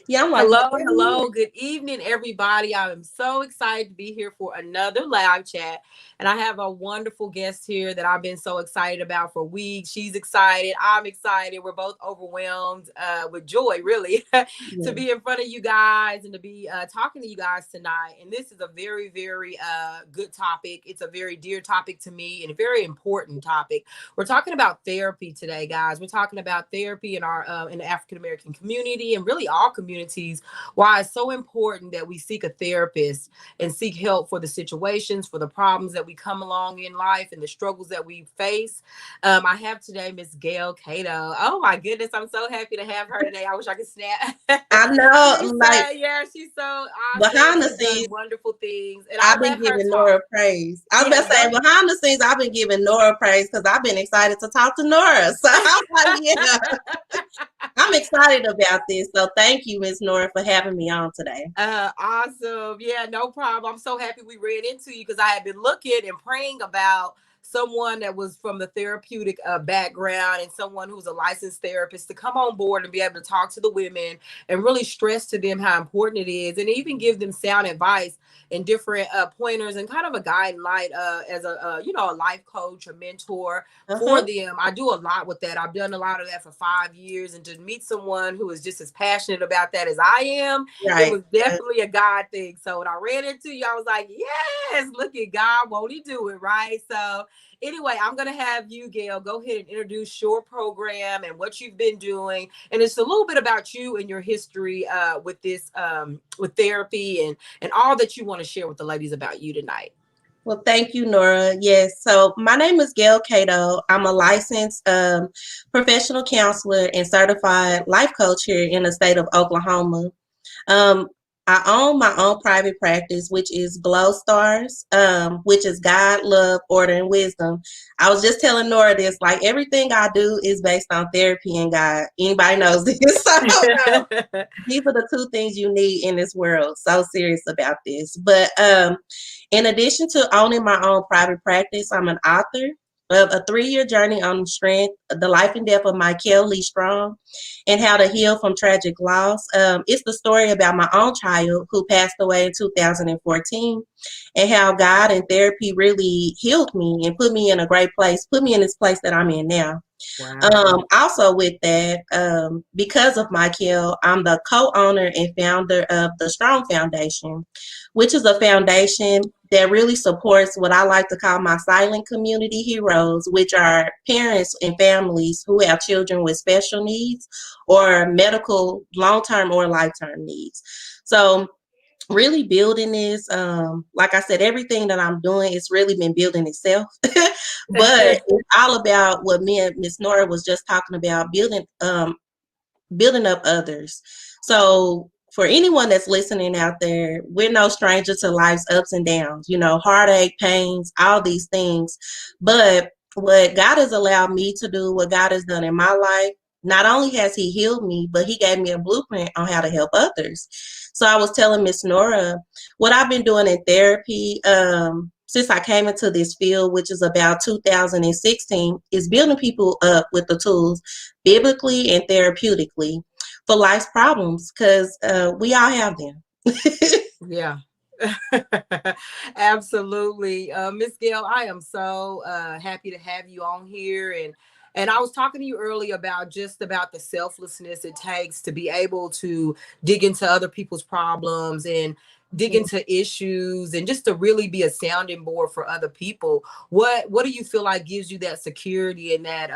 Yeah, I'm like, Hello, what that mean? hello. Good evening, everybody. I am so excited to be here for another live chat. And I have a wonderful guest here that I've been so excited about for weeks. She's excited. I'm excited. We're both overwhelmed with joy, really, to Yeah. be in front of you guys and to be talking to you guys tonight. And this is a very, very good topic. It's a very dear topic to me and a very important topic. We're talking about therapy today, guys. We're talking about therapy in our in the African American community and really all communities. Why it's so important that we seek a therapist and seek help for the situations, for the problems that we come along in life, and the struggles that we face. I have today Miss Gail Cato. Oh my goodness, I'm so happy to have her today. I wish I could snap. I know, She's like yeah, she's so awesome. behind the She's done scenes, wonderful things, and I'll I've been let her giving talk. Nora praise. I was Yeah, about to say go. behind the scenes, I've been giving Nora praise because I've been excited to talk to Nora. So I'm like, yeah, I'm excited about this. So thank you, Miss Nora, for having me on today. Awesome. Yeah, no problem. I'm so happy we ran into you because I had been looking and praying about someone that was from the therapeutic background and someone who's a licensed therapist to come on board and be able to talk to the women and really stress to them how important it is and even give them sound advice and different pointers and kind of a guiding light as a life coach, a mentor for Uh-huh. them. I do a lot with that. I've done a lot of that for 5 years, and to meet someone who is just as passionate about that as I am, it Right. was definitely a God thing. So when I ran into you, I was like, yes, look at God, won't he do it, right? So anyway, I'm going to have you, Gail, go ahead and introduce your program and what you've been doing. And it's a little bit about you and your history with this, with therapy and all that you want to share with the ladies about you tonight. Well, thank you, Nora. Yes. So my name is Gail Cato. I'm a licensed professional counselor and certified life coach here in the state of Oklahoma. Um, I own my own private practice, which is Glow Stars, which is God, love, order, and wisdom. I was just telling Nora this, like everything I do is based on therapy and God. Anybody knows this? So these are the two things you need in this world. So serious about this. But in addition to owning my own private practice, I'm an author of A 3 Year Journey on Strength, The Life and Death of Michael Lee Strong, and How to Heal from Tragic Loss. It's the story about my own child who passed away in 2014 and how God and therapy really healed me and put me in a great place, put me in this place that I'm in now. Wow. Also with that, because of Michael, I'm the co-owner and founder of the Strong Foundation, which is a foundation that really supports what I like to call my silent community heroes, which are parents and families who have children with special needs or medical long-term or lifetime needs. So really building this, like I said, everything that I'm doing, it's really been building itself. But it's all about what me and Miss Nora was just talking about, building up others. So for anyone that's listening out there, we're no stranger to life's ups and downs, heartache, pains, all these things. But what God has allowed me to do, what God has done in my life, not only has he healed me, but he gave me a blueprint on how to help others. So I was telling Miss Nora what I've been doing in therapy, since I came into this field, which is about 2016, is building people up with the tools biblically and therapeutically for life's problems, because we all have them. Yeah. Absolutely. Miss Gail, I am so happy to have you on here. And I was talking to you earlier about just about the selflessness it takes to be able to dig into other people's problems and dig into issues and just to really be a sounding board for other people. What do you feel like gives you that security and that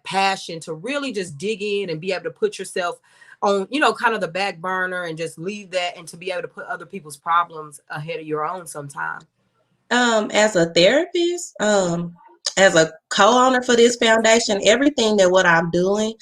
passion to really just dig in and be able to put yourself on, kind of the back burner and just leave that and to be able to put other people's problems ahead of your own sometime? As a therapist, as a co-owner for this foundation, everything that what I'm doing,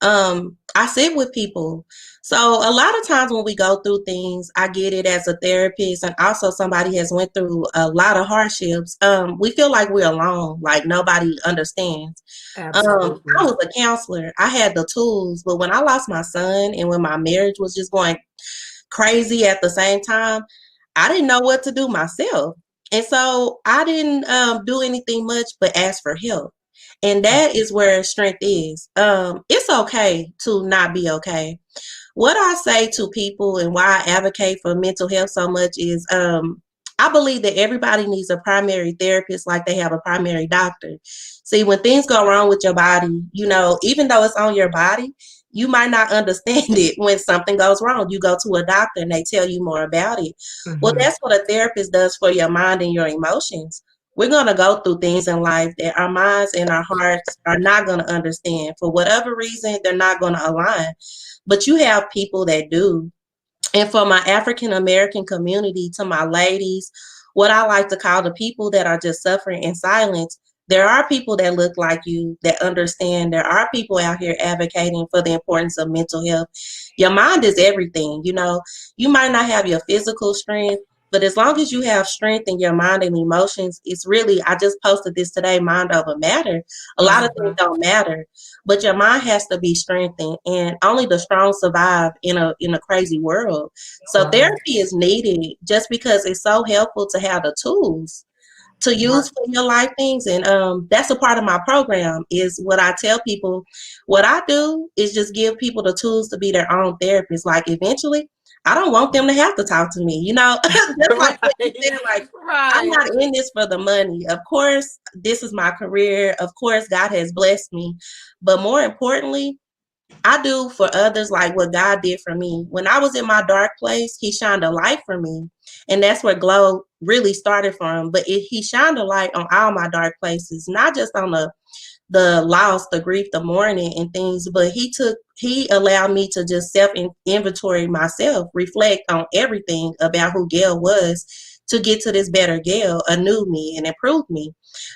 I sit with people. So a lot of times when we go through things, I get it as a therapist and also somebody has went through a lot of hardships. We feel like we're alone, like nobody understands. I Absolutely. was a counselor. I had the tools, but when I lost my son and when my marriage was just going crazy at the same time, I didn't know what to do myself. And so I didn't do anything much but ask for help. And that is where strength is. It's okay to not be okay. What I say to people and why I advocate for mental health so much is I believe that everybody needs a primary therapist like they have a primary doctor. See, when things go wrong with your body, even though it's on your body, you might not understand it when something goes wrong. You go to a doctor and they tell you more about it. Well, Mm-hmm. that's what a therapist does for your mind and your emotions. We're going to go through things in life that our minds and our hearts are not going to understand. For whatever reason, they're not going to align. But you have people that do. And for my African American community, to my ladies, what I like to call the people that are just suffering in silence, there are people that look like you that understand. There are people out here advocating for the importance of mental health. Your mind is everything. You might not have your physical strength, but as long as you have strength in your mind and emotions, it's really, I just posted this today, mind over matter. A lot of things Mm-hmm. don't matter, but your mind has to be strengthened, and only the strong survive in a crazy world. So Right. therapy is needed just because it's so helpful to have the tools to Right. use for your life things. And that's a part of my program is what I tell people. What I do is just give people the tools to be their own therapist. Like eventually, I don't want them to have to talk to me, just like what you Right. said, like I'm Right. not in this for the money. Of course, this is my career. Of course, God has blessed me. But more importantly, I do for others like what God did for me. When I was in my dark place, He shined a light for me. And that's where Glow really started from. But He shined a light on all my dark places, not just on the loss, the grief, the mourning and things, but He allowed me to just self inventory myself, reflect on everything about who Gail was to get to this better Gail, a new me and improved me.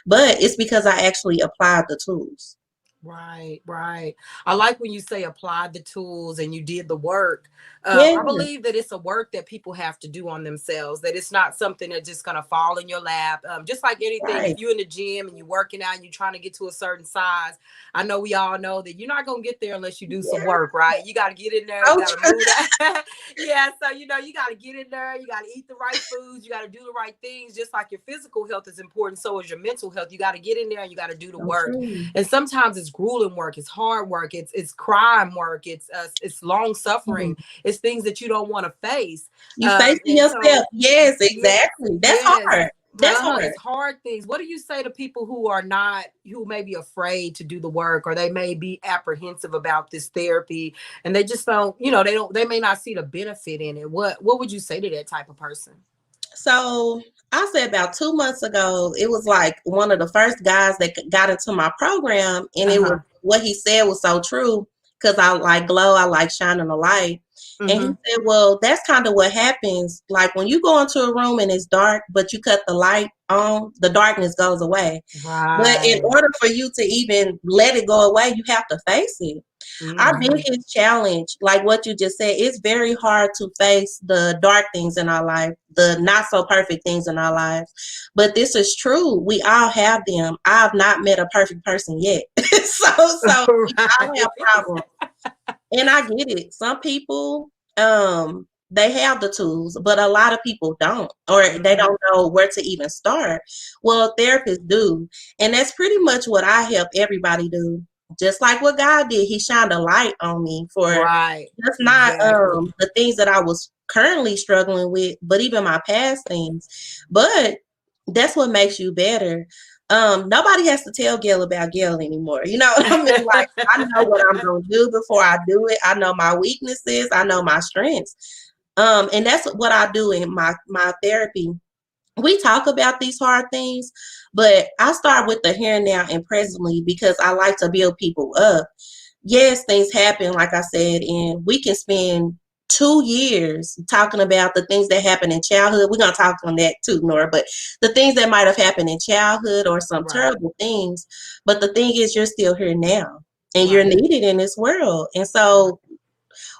But it's because I actually applied the tools. Right, right. I like when you say apply the tools and you did the work. Yeah, I believe that it's a work that people have to do on themselves, that it's not something that's just going to fall in your lap. Just like anything, if right. you're in the gym and you're working out and you're trying to get to a certain size, I know we all know that you're not going to get there unless you do some Yeah. work, right? You got to get in there, you So got to true. move that. Yeah, so, you got to get in there, you got to eat the right foods, you got to do the right things. Just like your physical health is important, so is your mental health. You got to get in there and you got to do the So work. true. And sometimes it's grueling work, it's hard work, it's crime work, it's long Mhm. suffering, it's things that you don't want to face. You facing And yourself. so Yes, yes, exactly. That's yes, hard. That's it's hard. hard things. What do you say to people who may be afraid to do the work, or they may be apprehensive about this therapy, and they just don't, they may not see the benefit in it? What would you say to that type of person? So I said about 2 months ago, it was like one of the first guys that got into my program, and it was Uh-huh. what he said was so true because I like glow, I like shining a light. And he Mm-hmm. said, well, that's kind of what happens. Like when you go into a room and it's dark, but you cut the light on, the darkness goes away. But in Right. order for you to even let it go away, you have to face it. Our Mm-hmm. biggest challenge, like what you just said, it's very hard to face the dark things in our life, the not so perfect things in our lives. But this is true. We all have them. I've not met a perfect person yet. So we all have Right. problems. And I get it. Some people, they have the tools, but a lot of people don't, or they Mhm. don't know where to even start. Well, therapists do. And that's pretty much what I help everybody do. Just like what God did, He shined a light on me for Right. just not Exactly. the things that I was currently struggling with, but even my past things. But that's what makes you better. Nobody has to tell Gail about Gail anymore. You know what I mean? Like I know what I'm gonna do before I do it. I know my weaknesses. I know my strengths. And that's what I do in my therapy. We talk about these hard things, but I start with the here and now and presently because I like to build people up. Yes, things happen, like I said, and we can spend 2 years talking about the things that happen in childhood. We're gonna talk on that too, Nora, but the things that might have happened in childhood or some Right. terrible things. But the thing is, you're still here now, and you're Right. needed in this world. And so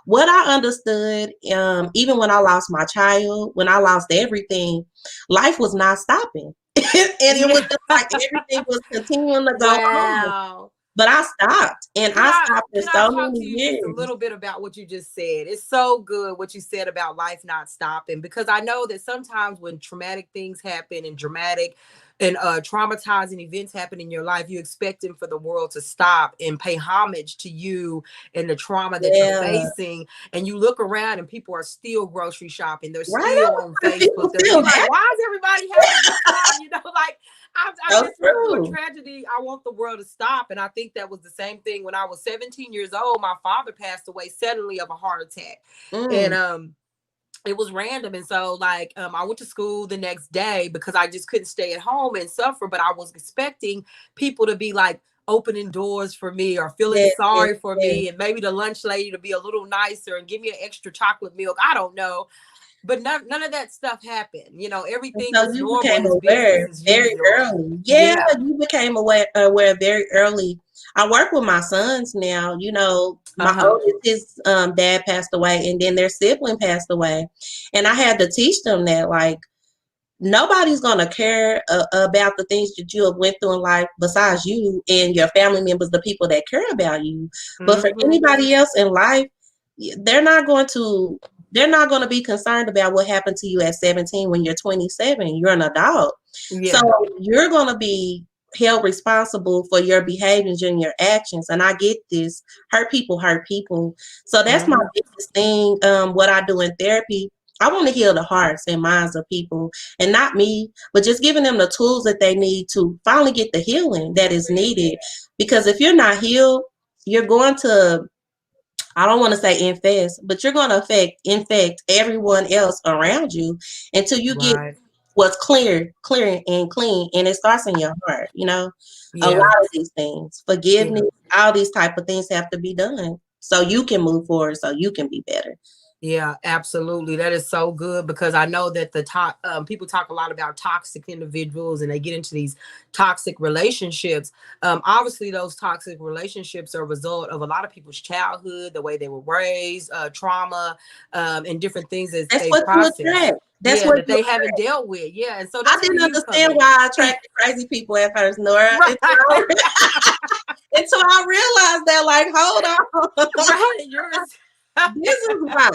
what I understood, even when I lost my child, when I lost everything, life was not stopping. And it was Yeah. just like everything was continuing to go on. Wow. but I stopped, and Can I I stopped for can I so talk many to you just a years. little bit about what you just said? It's so good what you said about life not stopping, because I know that sometimes when traumatic things happen and dramatic and traumatizing events happen in your life, you expecting for the world to stop and pay homage to you and the trauma that you're Yeah, facing. And you look around and people are still grocery shopping, they're right still on on. People Facebook. They're, still you're like, happy. why is everybody having a good time? Like I So just went through a true. tragedy. I want the world to stop. And I think that was the same thing when I was 17 years old. My father passed away suddenly of a heart attack. And Mm, it was random. And so like I went to school the next day because I just couldn't stay at home and suffer. But I was expecting people to be like opening doors for me or feeling yes, yes, sorry for yes. me, and maybe the lunch lady to be a little nicer and give me an extra chocolate milk. I don't know. But none of that stuff happened. And Everything so was you normal became as business aware as very usual. early. Yeah, Yeah. you became aware very early. I work with my sons now. My Uh-huh. oldest, his dad passed away, and then their sibling passed away, and I had to teach them that like nobody's gonna care about the things that you have went through in life besides you and your family members, the people that care about you. But for Mm-hmm. anybody else in life, they're not going to they're not going to be concerned about what happened to you at 17 when you're 27. You're an adult. So Yeah. you're going to be held responsible for your behaviors and your actions. And I get this. Hurt people hurt people. So that's my Mm-hmm. biggest thing. What I do in therapy, I want to heal the hearts and minds of people, and not me, but just giving them the tools that they need to finally get the healing that is needed. Because if you're not healed, you're going to, I don't want to say infest, but you're going to infect everyone else around you until you get Right. what's clear and clean, and it starts in your heart. A Yeah. lot of these things, Yeah. forgiveness, all these type of things have to be done so you can move forward, so you can be better. Yeah, absolutely. That is so good, because I know that the top people talk a lot about toxic individuals and they get into these toxic relationships. Obviously, those toxic relationships are a result of a lot of people's childhood, the way they were raised, trauma, and different things that That's they what you process. attract. That's Yeah, what that you they haven't attract. dealt with. Yeah, and so I that's where didn't you come understand in. why I attracted crazy people at first, Nora, Right. until I realized that, like, hold on. Right. Yours. This is why.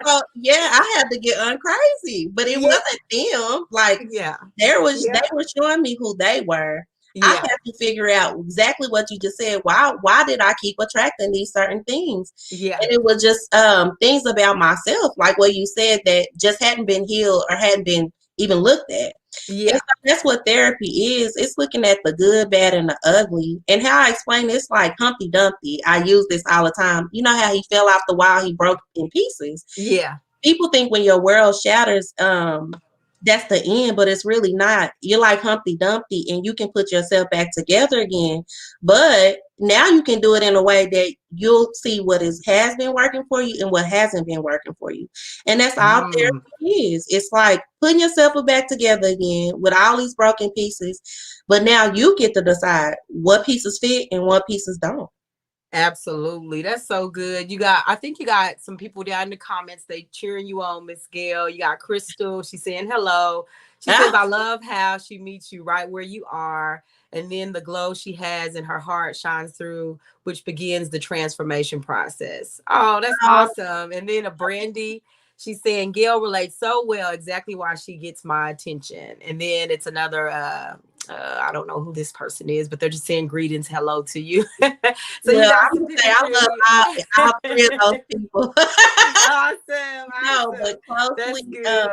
So yeah, I had to get uncrazy, but it Yeah. wasn't them. Like Yeah. they Yeah. were showing me who they were. I Yeah. had to figure out exactly what you just said. Why did I keep attracting these certain things? Yeah. And it was just things about myself, like what you said, that just hadn't been healed or hadn't been even looked at. And Yeah. so that's what therapy is. It's looking at the good, bad, and the ugly. And how I explain this, like Humpty Dumpty, I use this all the time. You know how he fell off the wall, he broke in pieces. Yeah. People think when your world shatters, that's the end, but it's really not. You're like Humpty Dumpty, and you can put yourself back together again. But now you can do it in a way that you'll see what has been working for you and what hasn't been working for you. And that's all Mm. therapy is. It's like putting yourself back together again with all these broken pieces. But now you get to decide what pieces fit and what pieces don't. Absolutely. That's so good. I think you got some people down in the comments. They cheering you on, Miss Gail. You got Crystal. She's saying hello. She says, Ah, I love how she meets you right where you are. And then the glow she has in her heart shines through, which begins the transformation process. Oh, that's oh, awesome. And then a Brandy, she's saying Gail relates so well, exactly why she gets my attention. And then it's another I don't know who this person is, but they're just saying greetings, hello to you. So you well, got I some would say people I cheering love you. all three of those people. Awesome, No, but awesome. closely, That's good.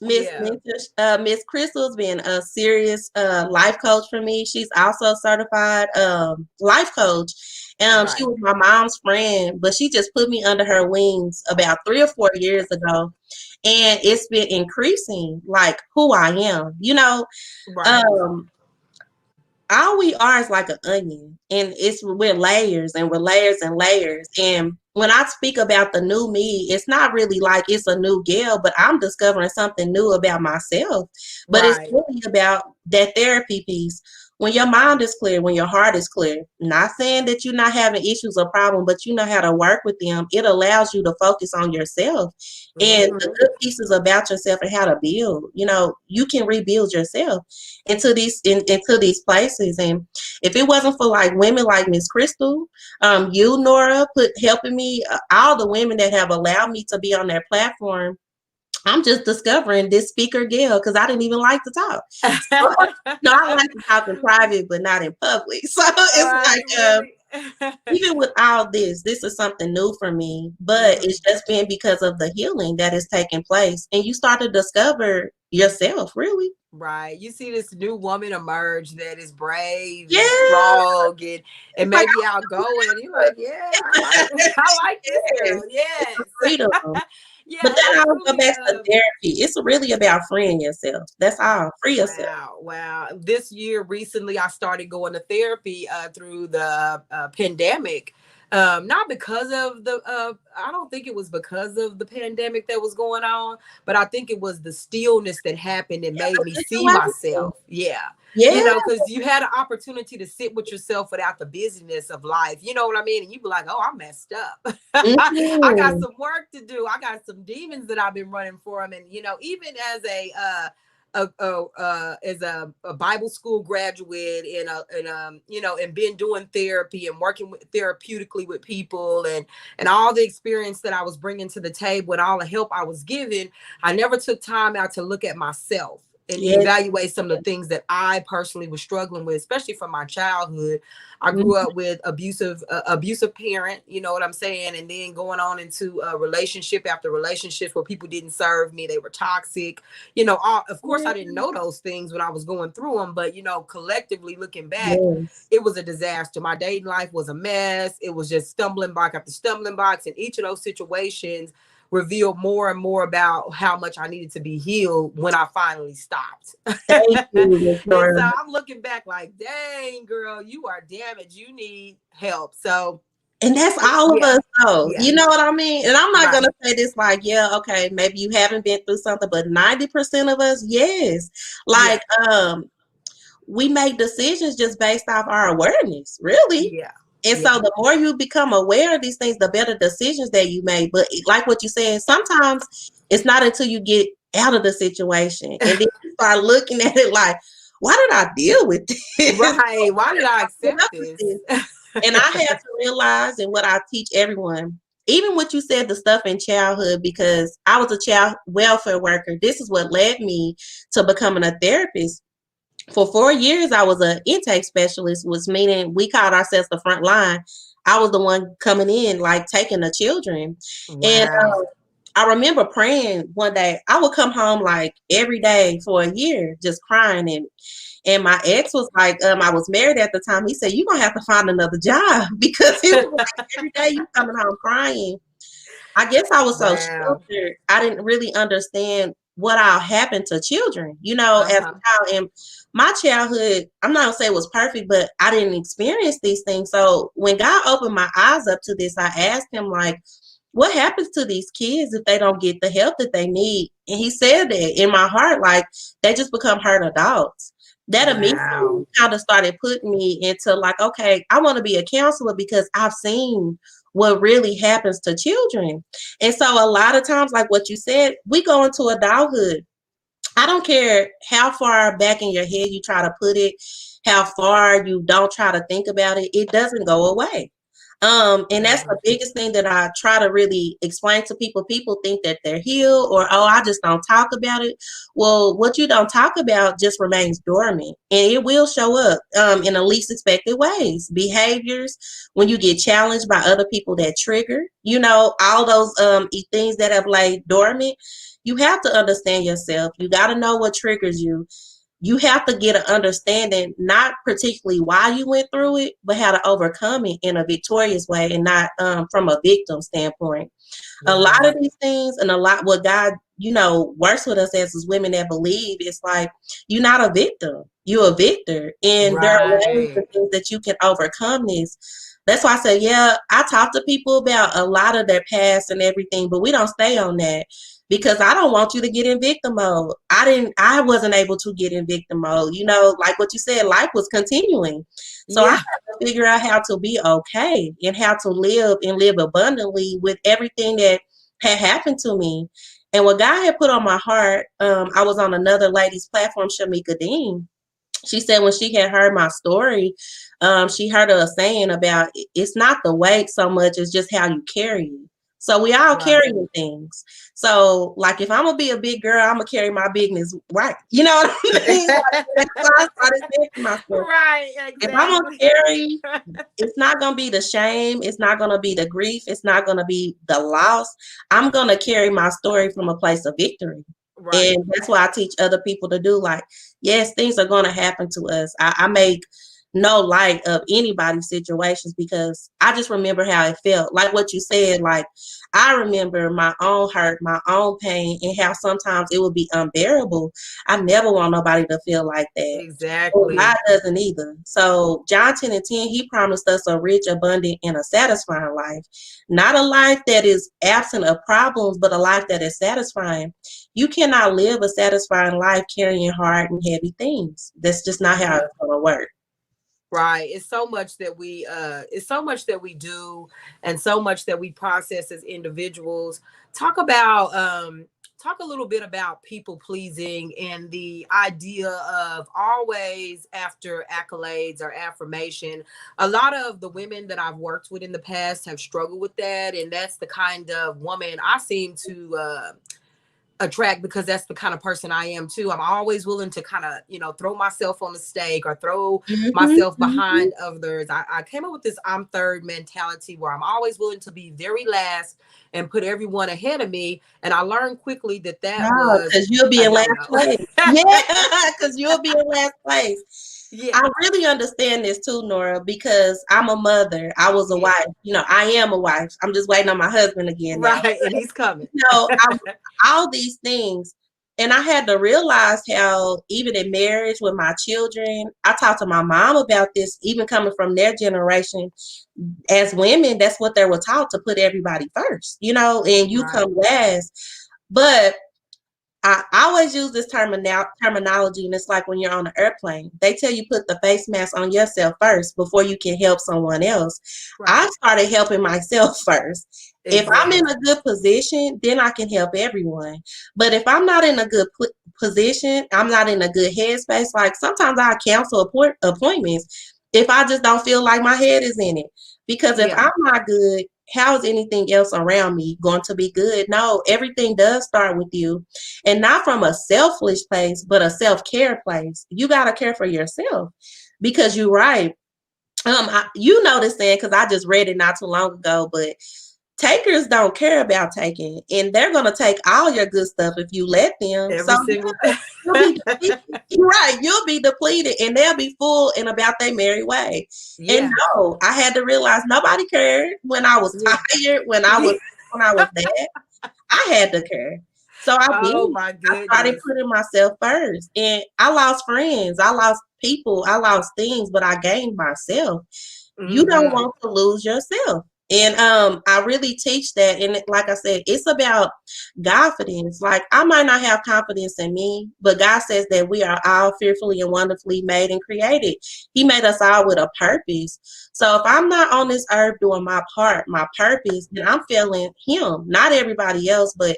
Yeah. Miss Crystal's been a serious life coach for me. She's also a certified life coach. She Right. was my mom's friend, but she just put me under her wings about 3 or 4 years ago, and it's been increasing like who I am. Right. Um, all we are is like an onion, and we're layers and we're layers and layers. And when I speak about the new me, it's not really like it's a new Gail, but I'm discovering something new about myself. But it's Right. really about that therapy piece. when your mind is clear, when your heart is clear, not saying that you're not having issues or problems, but you know how to work with them, it allows you to focus on yourself and the Hmm. good pieces about yourself and how to build. You know, you can rebuild yourself into these places. And if it wasn't for like women like Miss Crystal, you, Nora, put helping me, all the women that have allowed me to be on their platform, I'm just discovering this speaker Gail because I didn't even like to talk. So, no, I like to talk in private, but not in public. So All it's right, like, really. even with all this is something new for me, but it's Hmm. just been because of the healing that is taking place. And you start to discover yourself, really. Right. You see this new woman emerge that is brave and Yeah. strong and It's like, maybe outgoing. You're like, yeah, I like this. I like this yes, girl. it's a Yes. freedom. Yeah, But and that it's all go really back to therapy. It's really about freeing yourself. That's all. Free yourself. wow, wow. This year, recently, I started going to therapy through the pandemic. Not because of I don't think it was because of the pandemic that was going on, but I think it was the stillness that happened that Yeah, made the me see situation. myself. Yeah. You Yeah. know, because you had an opportunity to sit with yourself without the busyness of life. You know what I mean? And you be like, oh, I messed up. I got Mhm. some work to do. I got some demons that I've been running from. And, you know, even as a Bible school graduate and you know, and been doing therapy and working therapeutically with people and all the experience that I was bringing to the table and all the help I was given, I never took time out to look at myself and Yes. evaluate some of the things that I personally was struggling with, especially from my childhood. I Mhm. grew up with abusive parent, you know what I'm saying, and then going on into a relationship after relationships where people didn't serve me, they were toxic, you know. Of course I didn't know those things when I was going through them, but you know, collectively looking back, Yes. it was a disaster. My dating life was a mess. It was just stumbling block after stumbling blocks, and each of those situations revealed more and more about how much I needed to be healed when I finally stopped. Thank you, And so Victoria. I'm looking back like, dang, girl, you are damaged. You need help. So And that's all of yeah, us though. yeah, You know what I mean? And I'm not right, gonna say this like, yeah, okay, maybe you haven't been through something, but 90% of us, yes. yeah, Like, we make decisions just based off our awareness, really. yeah, And yeah, so the more you become aware of these things, the better decisions that you make. But like what you said, sometimes it's not until you get out of the situation and then you start looking at it like, why did I deal with this? right. Why did I Put accept up with this? this? And I had to realize, and what I teach everyone, even what you said, the stuff in childhood, because I was a child welfare worker. This is what led me to becoming a therapist. For 4 years, I was an intake specialist, which meaning we called ourselves the front line. I was the one coming in, like taking the children. And Wow. I remember praying one day. I would come home like every day for a year, just crying. And my ex was like, I was married at the time. He said, "You're gonna have to find another job," because he was like, every day you coming home crying. I guess I was so Wow. sheltered. I didn't really understand what all happened to children, as a Uh-huh. child. And my childhood, I'm not gonna say it was perfect, but I didn't experience these things. So when God opened my eyes up to this, I asked him like, what happens to these kids if they don't get the help that they need? And he said that in my heart, like they just become hurt adults. That Wow. immediately kind of started putting me into like, okay, I want to be a counselor because I've seen what really happens to children. And so a lot of times, like what you said, we go into adulthood. I don't care how far back in your head you try to put it, how far you don't try to think about it, it doesn't go away. And that's the Wow. biggest thing that I try to really explain to people. People think that they're healed or, oh, I just don't talk about it. Well, what you don't talk about just remains dormant and it will show up in the least expected ways. Behaviors, when you get challenged by other people that trigger, all those things that have laid dormant. You have to understand yourself. You got to know what triggers you. You have to get an understanding, not particularly why you went through it, but how to overcome it in a victorious way and not from a victim standpoint. A lot Wow. of these things and a lot what God, works with us as women that believe, it's like you're not a victim. You're a victor. And there are ways Right. and things that you can overcome this. That's why I said, yeah, I talk to people about a lot of their past and everything, but we don't stay on that because I don't want you to get in victim mode. I wasn't able to get in victim mode. You know, like what you said, life was continuing. So I had Yeah. to figure out how to be okay and how to live and live abundantly with everything that had happened to me. And what God had put on my heart, I was on another lady's platform, Shamika Dean. She said when she had heard my story, she heard a saying about it's not the weight so much as just how you carry it. So we all Right. carrying things. So like if I'm gonna be a big girl, I'm gonna carry my bigness right. You know what I mean? Like, that's why I started saying to myself, Right, if I'm gonna exactly. carry, it's not gonna be the shame, it's not gonna be the grief, it's not gonna be the loss. I'm gonna carry my story from a place of victory. Right. And that's what I teach other people to do. Like, yes, things are gonna happen to us. I make no light of anybody's situations because I just remember how it felt. Like what you said, like I remember my own hurt, my own pain, and how sometimes it would be unbearable. I never want nobody to feel like that. Well, God Exactly. doesn't either. So John 10 and 10, he promised us a rich, abundant, and a satisfying life. Not a life that is absent of problems, but a life that is satisfying. You cannot live a satisfying life carrying hard and heavy things. That's just not how Yeah. it's gonna work. Right. It's so much that we do and so much that we process as individuals. Talk about talk a little bit about people pleasing and the idea of always after accolades or affirmation. A lot of the women that I've worked with in the past have struggled with that, and that's the kind of woman I seem to attract because that's the kind of person I am too. I'm always willing to kind of, throw myself on the stake or throw Mm-hmm, myself mm-hmm. behind others. I came up with this I'm third mentality where I'm always willing to be very last and put everyone ahead of me. And I learned quickly that No, that was because you'll be a in no last no. place. Yeah, because you'll be in last place. Yeah, I really understand this too, Nora, because I'm a mother. I was a yeah, wife. You know, I am a wife. I'm just waiting on my husband again now. right. And he's coming. No, all these things. And I had to realize how, even in marriage with my children, I talked to my mom about this, even coming from their generation. As women, that's what they were taught to put everybody first, you know, and you Right. come last. But I always use this terminology, and it's like when you're on an airplane, they tell you put the face mask on yourself first before you can help someone else. I Right. started helping myself first. If I'm in Exactly. a good position, then I can help everyone. But if I'm not in a good position, I'm not in a good headspace. Like sometimes I cancel appointments if I just don't feel like my head is in it. Because if Yeah. I'm not good, how is anything else around me going to be good? No, everything does start with you, and not from a selfish place, but a self-care place. You got to care for yourself because you're right. You know this thing because I just read it not too long ago, but takers don't care about taking, and they're gonna take all your good stuff if you let them. So Every single yeah, you'll be depleted. You're right, you'll be depleted, and they'll be full and about their merry way. And yeah. no, I had to realize nobody cared when I was Yeah. tired, when I was bad. I had to care. So I did. Oh my I started goodness. putting myself first. And I lost friends, I lost people, I lost things, but I gained myself. You don't Hmm. want to lose yourself. And I really teach that. And like I said, it's about confidence. Like I might not have confidence in me, but God says that we are all fearfully and wonderfully made and created. He made us all with a purpose. So if I'm not on this earth doing my part, my purpose, then I'm feeling him, not everybody else, but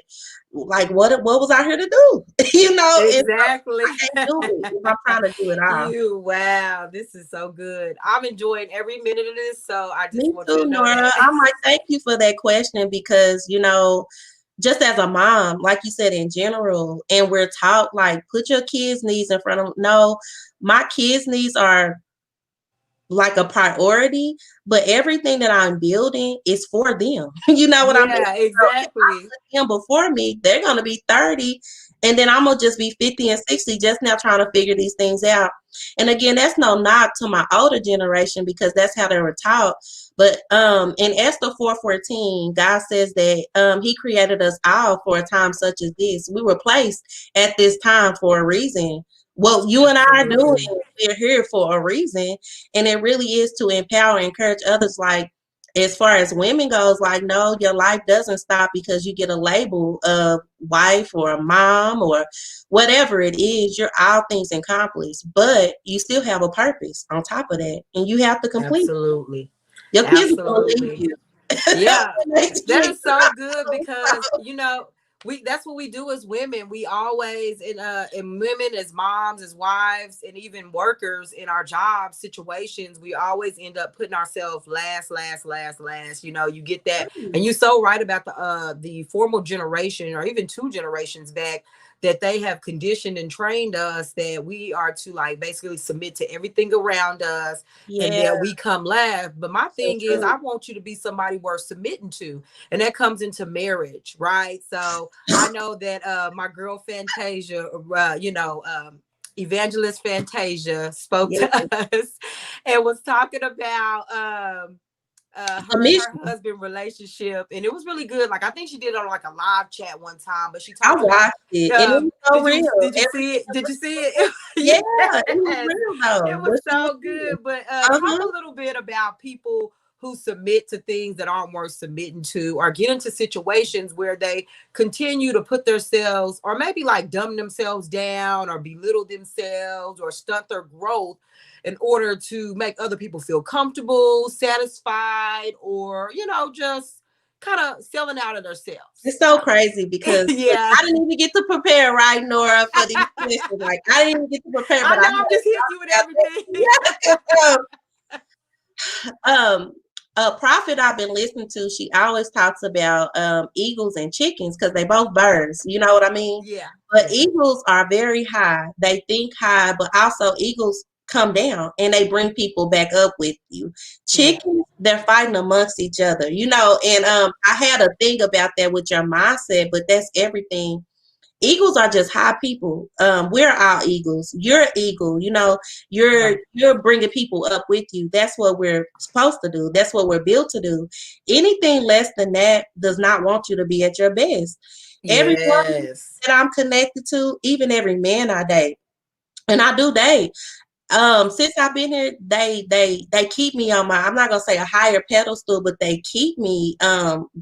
like what was I here to do? You know, and so I Exactly. can't do it if I'm trying to do it all. Wow, this is so good. I'm enjoying every minute of this, so I just Me want you too, to know Nora. that. I'm like, thank you for that question because, just as a mom, like you said, in general, and we're taught like put your kids' needs in front of no, my kids' needs are like a priority, but everything that I'm building is for them. You know what I mean? Yeah, So if I exactly. put them before me, they're gonna be 30 and then I'm gonna just be 50 and 60 just now trying to figure these things out. And again, that's no knock to my older generation because that's how they were taught. But in Esther 4:14, God says that He created us all for a time such as this. We were placed at this time for a reason. what you and I are doing, Absolutely. we're here for a reason. And it really is to empower and encourage others. Like, as far as women goes, like, no, your life doesn't stop because you get a label of wife or a mom or whatever it is. You're all things accomplished, but you still have a purpose on top of that, and you have to complete. Absolutely. Your kids are gonna leave Absolutely. you. Yeah, They that treat is so good you because we that's what we do as women. We always in women as moms, as wives, and even workers in our job situations, we always end up putting ourselves last, last, last, last. You get that, and you're so right about the formal generation or even two generations back that they have conditioned and trained us that we are to like basically submit to everything around us and yeah, that we come last. But my so thing is, true. I want you to be somebody worth submitting to, and that comes into marriage, right? So I know that my girl Fantasia, Evangelist Fantasia spoke Yeah, to us and was talking about the her and her mission. husband relationship, and it was really good. Like I think she did it on like a live chat one time, but she I talked about. watched it, and it was so Did you real. did you see it? Did you see it? Yeah, it was Yes, real though. it was What she was so saying. good. But talk Uh-huh. a little bit about people who submit to things that aren't worth submitting to, or get into situations where they continue to put themselves, or maybe like dumb themselves down, or belittle themselves, or stunt their growth in order to make other people feel comfortable, satisfied, or just kind of selling out of themselves. It's so crazy because look, Yeah. I didn't even get to prepare, right, Nora, for these questions. Like, I didn't even get to prepare, I but I know had I'm just hitting you with thought everything. about that. um, a prophet I've been listening to, she always talks about eagles and chickens because they both birds. You know what I mean? Yeah, But yeah, eagles are very high. They think high, but also eagles come down and they bring people back up with you. yeah, Chickens, they're fighting amongst each other, and I had a thing about that with your mindset, but that's everything. Eagles are just high people. We're all eagles. You're an eagle. You're right. you're bringing people up with you. That's what we're supposed to do. That's what we're built to do. Anything less than that does not want you to be at your best. Everyone Yes. that I'm connected to, even every man I date, and I do date, since I've been here, they keep me on my, I'm not gonna say a higher pedestal, but they keep me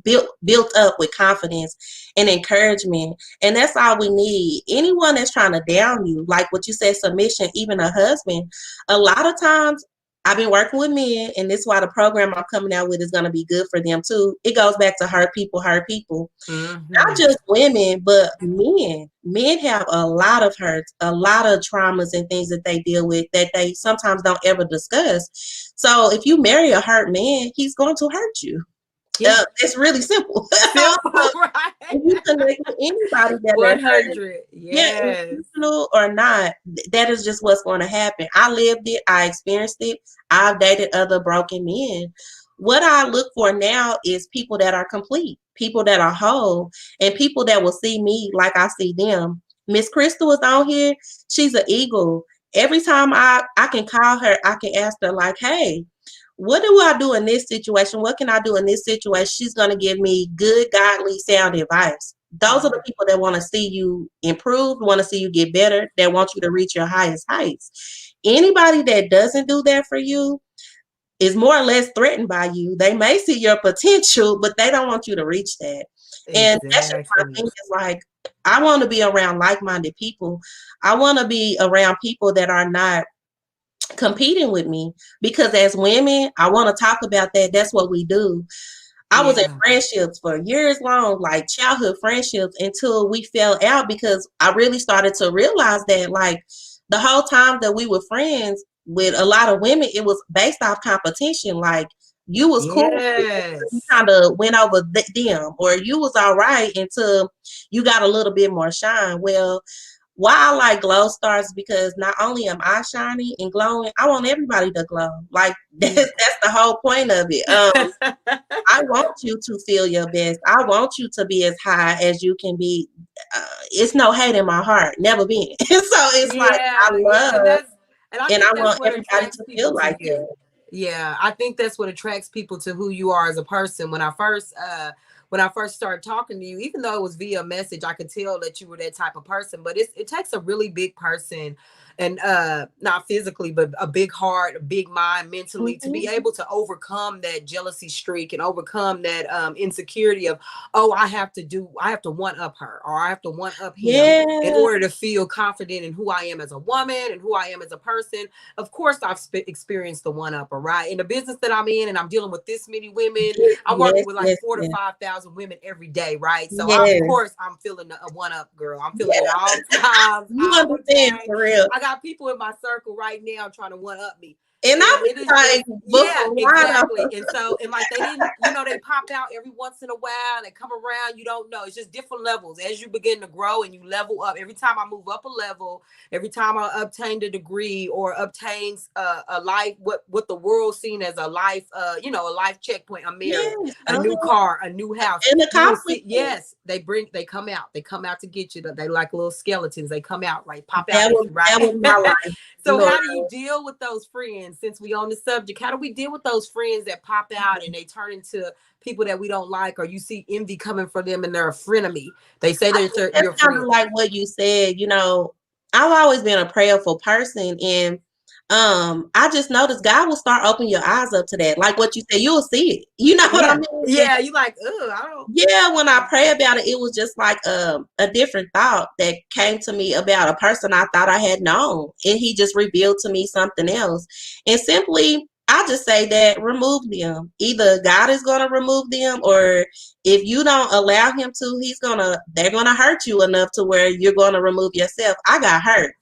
built up with confidence and encouragement. And that's all we need. Anyone that's trying to down you, like what you said, submission, even a husband, a lot of times I've been working with men, and this is why the program I'm coming out with is gonna be good for them too. It goes back to hurt people, hurt people. Not Mm-hmm. just women, but men. Men have a lot of hurts, a lot of traumas and things that they deal with that they sometimes don't ever discuss. So if you marry a hurt man, he's going to hurt you. Yeah. It's really simple. Simple, right? If you connect with anybody that are hurt, 100. yeah, Yes. intentional or not, that is just what's going to happen. I lived it, I experienced it, I've dated other broken men. What I look for now is people that are complete, people that are whole, and people that will see me like I see them. Miss Crystal is on here. She's an eagle. Every time I can call her, I can ask her, like, hey, what do I do in this situation? What can I do in this situation? She's going to give me good, godly, sound advice. Those are the Right. people that want to see you improve, want to see you get better, that want you to reach your highest heights. Anybody that doesn't do that for you is more or less threatened by you. They may see your potential, but they don't want you to reach that. And that's just my Exactly. thing is like, I want to be around like minded people. I want to be around people that are not competing with me because as women, I want to talk about that. That's what we do. I was in Yeah. friendships for years long, like childhood friendships, until we fell out because I really started to realize that, like, the whole time that we were friends with a lot of women, it was based off competition. Like, you was cool, you Yes. kind of went over them, or you was all right until you got a little bit more shine. Well, why I like glow stars because not only am I shiny and glowing, I want everybody to glow. Like Yeah. that's the whole point of it. I want you to feel your best. I want you to be as high as you can be. It's no hate in my heart, never been. So it's like I Yeah, yeah, and love, that's and I and think I that's want what everybody attracts to people feel to like you. that. Yeah, I think that's what attracts people to who you are as a person. When I first when I first started talking to you, even though it was via message, I could tell that you were that type of person. But it takes a really big person, and not physically, but a big heart, a big mind mentally, to be Mhm. able to overcome that jealousy streak and overcome that insecurity of, oh, I have to one up her, or I have to one up him in Yeah. order to feel confident in who I am as a woman and who I am as a person. Of course, I've experienced the one upper, right? In the business that I'm in, and I'm dealing with this many women, I'm working Yes, with like yes, four to yes. 5,000 women every day, right? So of Yes. course I'm feeling a one up girl. I'm feeling it Yeah. all times, You all understand day. for real. I got people in my circle right now trying to one up me. And I And be it is like, just, but yeah, for why exactly. though? And so, and like they didn't, they pop out every once in a while, they come around, you don't know. It's just different levels as you begin to grow and you level up. Every time I move up a level, every time I obtained a degree or obtains a life, what the world seen as a life, a life checkpoint, a marriage, Yes. a new car, a new house, And you will see, accomplishment. yes, they come out to get you. They like little skeletons. They come out, right, pop out at you, That right? was my life. So Lord. how do you deal with those friends? Since we on the subject, how do we deal with those friends that pop out and they turn into people that we don't like, or you see envy coming from them and they're a frenemy? They say I they're think that's your kind of friend. like what you said. I've always been a prayerful person, and I just noticed God will start opening your eyes up to that. Like what you said, you'll see it. You know what I Yeah, mean? And yeah. You like, oh, I don't. yeah, when I pray about it, it was just like a different thought that came to me about a person I thought I had known, and He just revealed to me something else. And simply, I just say that remove them. Either God is going to remove them, or if you don't allow Him to, they're gonna hurt you enough to where you're going to remove yourself. I got hurt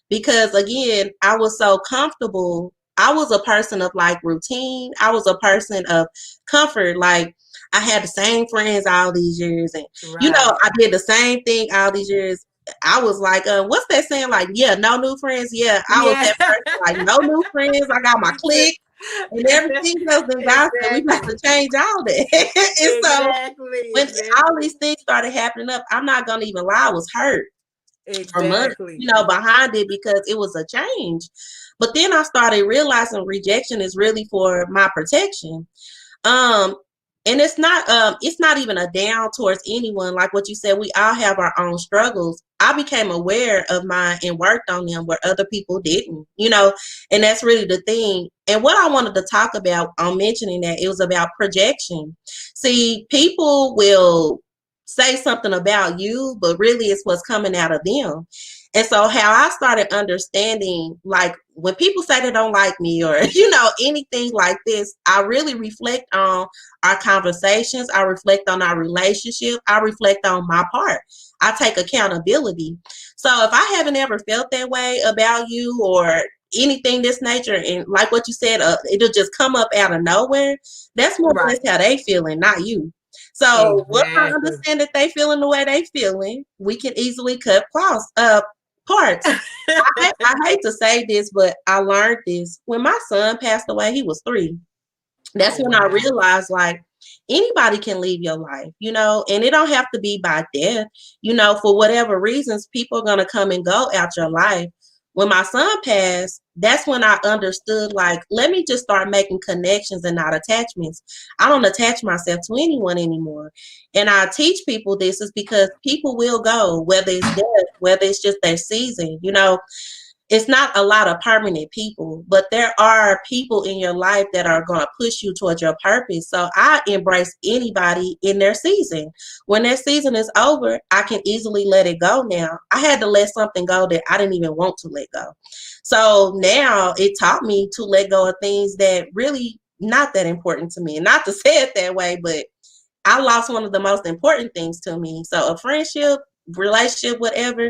because again, I was so comfortable. I was a person of like routine. I was a person of comfort. Like I had the same friends all these years, and Right. I did the same thing all these years. I was like, what's that saying? Like, yeah, no new friends. Yeah, I was Yeah. that person. Like, no new friends. I got my Me too. clique and everything else. And God said, we got to Exactly. change all that. And so Exactly. when all Exactly. these things started happening up, I'm not gonna even lie, I was hurt for months, Exactly. behind it because it was a change. But then I started realizing rejection is really for my protection. Um, and it's not even a down towards anyone. Like what you said, we all have our own struggles. I became aware of mine and worked on them where other people didn't, and that's really the thing. And what I wanted to talk about on mentioning that, it was about projection. See, people will say something about you, but really it's what's coming out of them. And so how I started understanding, like when people say they don't like me or, anything like this, I really reflect on our conversations. I reflect on our relationship. I reflect on my part. I take accountability. So if I haven't ever felt that way about you or anything this nature, and like what you said, it'll just come up out of nowhere, that's more or Right. less how they feeling, not you. So once I Exactly. understand that they feeling the way they feeling, we can easily cut parts. I hate to say this, but I learned this when my son passed away. He was 3. That's Oh when I wow. realized like anybody can leave your life, and it don't have to be by death. For whatever reasons, people are gonna come and go out your life. When my son passed, that's when I understood like, let me just start making connections and not attachments. I don't attach myself to anyone anymore. And I teach people this is because people will go, whether it's death, whether it's just their season, it's not a lot of permanent people, but there are people in your life that are going to push you towards your purpose. So I embrace anybody in their season. When their season is over, I can easily let it go now. I had to let something go that I didn't even want to let go. So now it taught me to let go of things that really not that important to me. And not to say it that way, but I lost one of the most important things to me. So a friendship, relationship, whatever,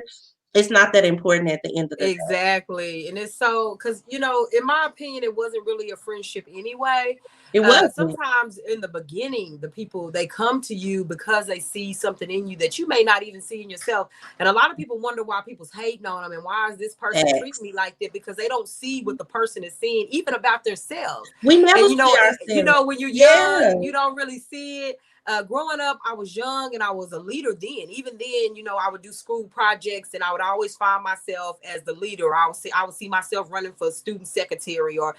it's not that important at the end of the day. Exactly. And it's so, because, in my opinion, it wasn't really a friendship anyway. It wasn't. Sometimes in the beginning, the people, they come to you because they see something in you that you may not even see in yourself. And a lot of people wonder why people's hating on them and why is this person treating Facts. me like that, because they don't see what the person is seeing, even about themselves. We never And see ourselves. when you're Yeah. young, you don't really see it. Growing up, I was young and I was a leader then. Even then, I would do school projects and I would always find myself as the leader. I would see myself running for student secretary or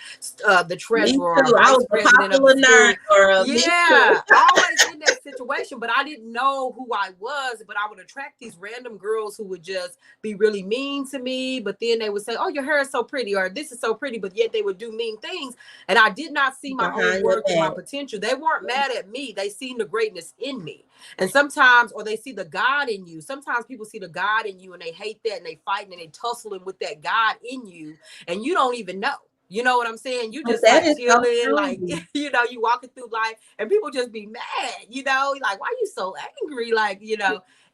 the Me treasurer or too. I vice was a president of the popular nerd school. girl. Me too. Yeah, always in that situation, but I didn't know who I was. But I would attract these random girls who would just be really mean to me. But then they would say, "Oh, your hair is so pretty," or "This is so pretty," but yet they would do mean things. And I did not see my own Behind your worth and my back. potential. They weren't mad at me. They seen the greatness in me. And sometimes, or they see the God in you. Sometimes people see the God in you and they hate that and they fighting and they tussling with that God in you, and you don't even know. You know what I'm saying? You But just that like is so chilling, like, true. you walking through life and people just be mad, like, why are you so angry?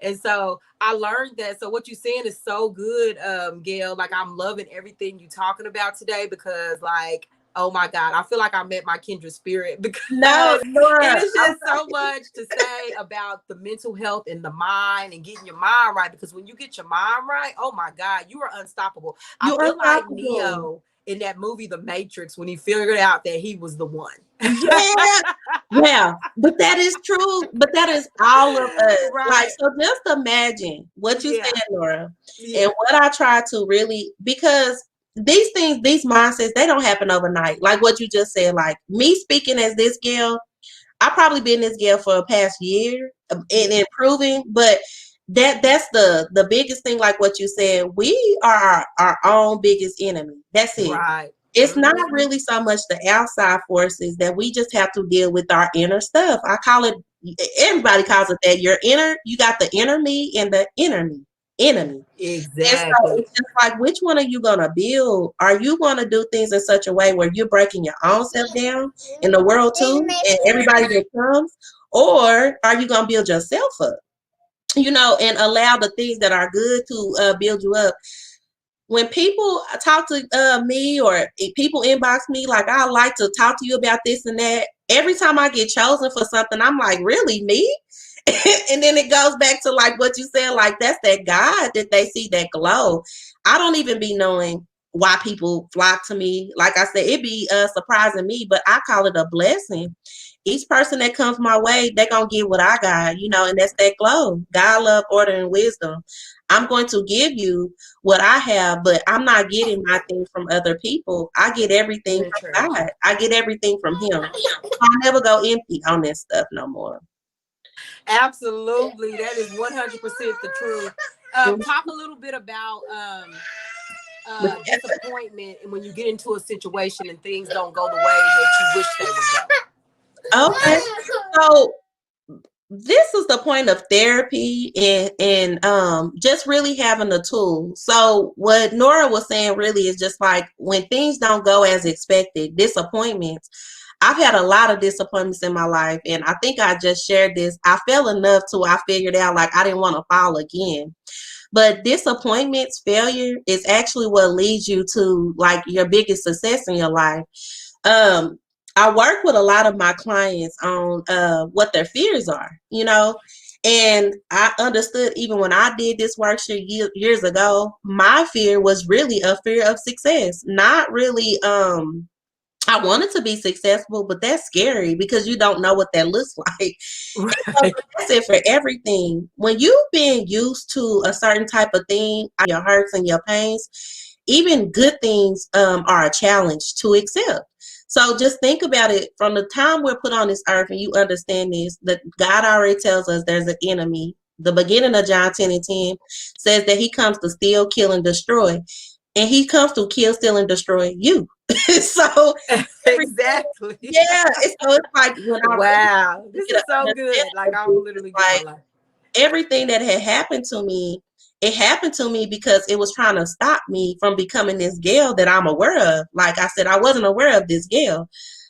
And so I learned that. So what you're saying is so good, Gail. Like, I'm loving everything you talking about today because, like, oh my God, I feel like I met my kindred spirit No, because it Nora, is just so much to say about the mental health and the mind and getting your mind right. Because when you get your mind right, oh my God, you are unstoppable. I you feel like unstoppable. Neo in that movie, The Matrix, when he figured out that he was the one. Yeah, yeah, but that is true. But that is all of us. Like, Right. so just imagine what you Yeah. said, Nora, and Yeah. what I try to really, because these things, these mindsets, they don't happen overnight. Like what you just said, like me speaking as this girl, I probably been this girl for a past year and Yeah. improving, but that's the biggest thing. Like what you said, we are our own biggest enemy. That's it. Right. It's not Mm-hmm. really so much the outside forces that we just have to deal with our inner stuff. I call it, everybody calls it that. Your inner, you got the inner me and the inner me, enemy. And so Exactly. it's just like, which one are you going to build? Are you going to do things in such a way where you're breaking your own self down in the world too, and everybody that comes? Or are you going to build yourself up, and allow the things that are good to build you up? When people talk to me, or if people inbox me, like, I like to talk to you about this and that, every time I get chosen for something, I'm like, really, me? And then it goes back to like what you said, like that's that God that they see, that glow. I don't even be knowing why people flock to me. Like I said, it be surprising me, but I call it a blessing. Each person that comes my way, they're gonna get what I got, and that's that glow. God, love, order, and wisdom. I'm going to give you what I have, but I'm not getting my things from other people. I get everything Very true. from God. I get everything from Him. I never go empty on this stuff no more. Absolutely. That is 100% the truth. Mhm. Talk a little bit about disappointment and when you get into a situation and things don't go the way that you wish they would Okay. So this is the point of therapy, and just really having the tool. So what Nora was saying really is just like when things don't go as expected, disappointments. I've had a lot of disappointments in my life, and I think I just shared this. I fell enough till I figured out like I didn't want to fall again. But disappointments, failure is actually what leads you to like your biggest success in your life. um I work with a lot of my clients on what their fears are, and I understood even when I did this workshop years ago, my fear was really a fear of success, not really I wanted to be successful, but that's scary because you don't know what that looks like. go. So Right. that's it for everything. When you've been used to a certain type of thing, your hurts and your pains, even good things are a challenge to accept. So just think about it from the time we're put on this earth, and you understand this, that God already tells us there's an enemy. The beginning of John 10 and 10 says that he comes to steal, kill, and destroy. And he comes to kill, steal, and destroy you. So everything, Exactly. yeah, it's like when I really Wow. This get is an so good. understanding Like, of I'm this, it's literally getting my like life. everything that had happened to me, it happened to me because it was trying to stop me from becoming this Gail that I'm aware of. Like I said, I wasn't aware of this Gail.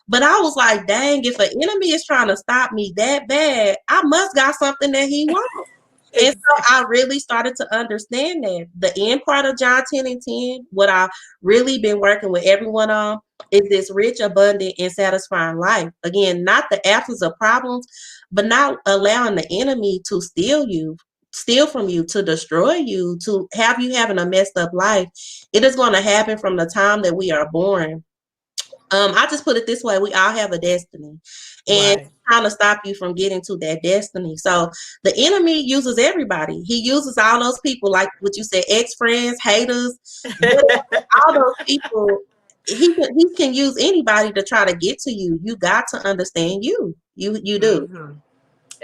But I was like, dang, if an enemy is trying to stop me that bad, I must got something that he wants. And so Exactly. I really started to understand that the end part of John 10 and 10, what I've really been working with everyone on, is this rich, abundant, and satisfying life. Again, not the absence of problems, but not allowing the enemy to steal from you, to destroy you, to have you having a messed up life. It is going to happen from the time that we are born. I just put it this way: we all have a destiny, and Right. trying to stop you from getting to that destiny. So the enemy uses everybody. He uses all those people, like what you said, ex-friends, haters, whatever, all those people. He can use anybody to try to get to you. You got to understand you. You do. Hmm.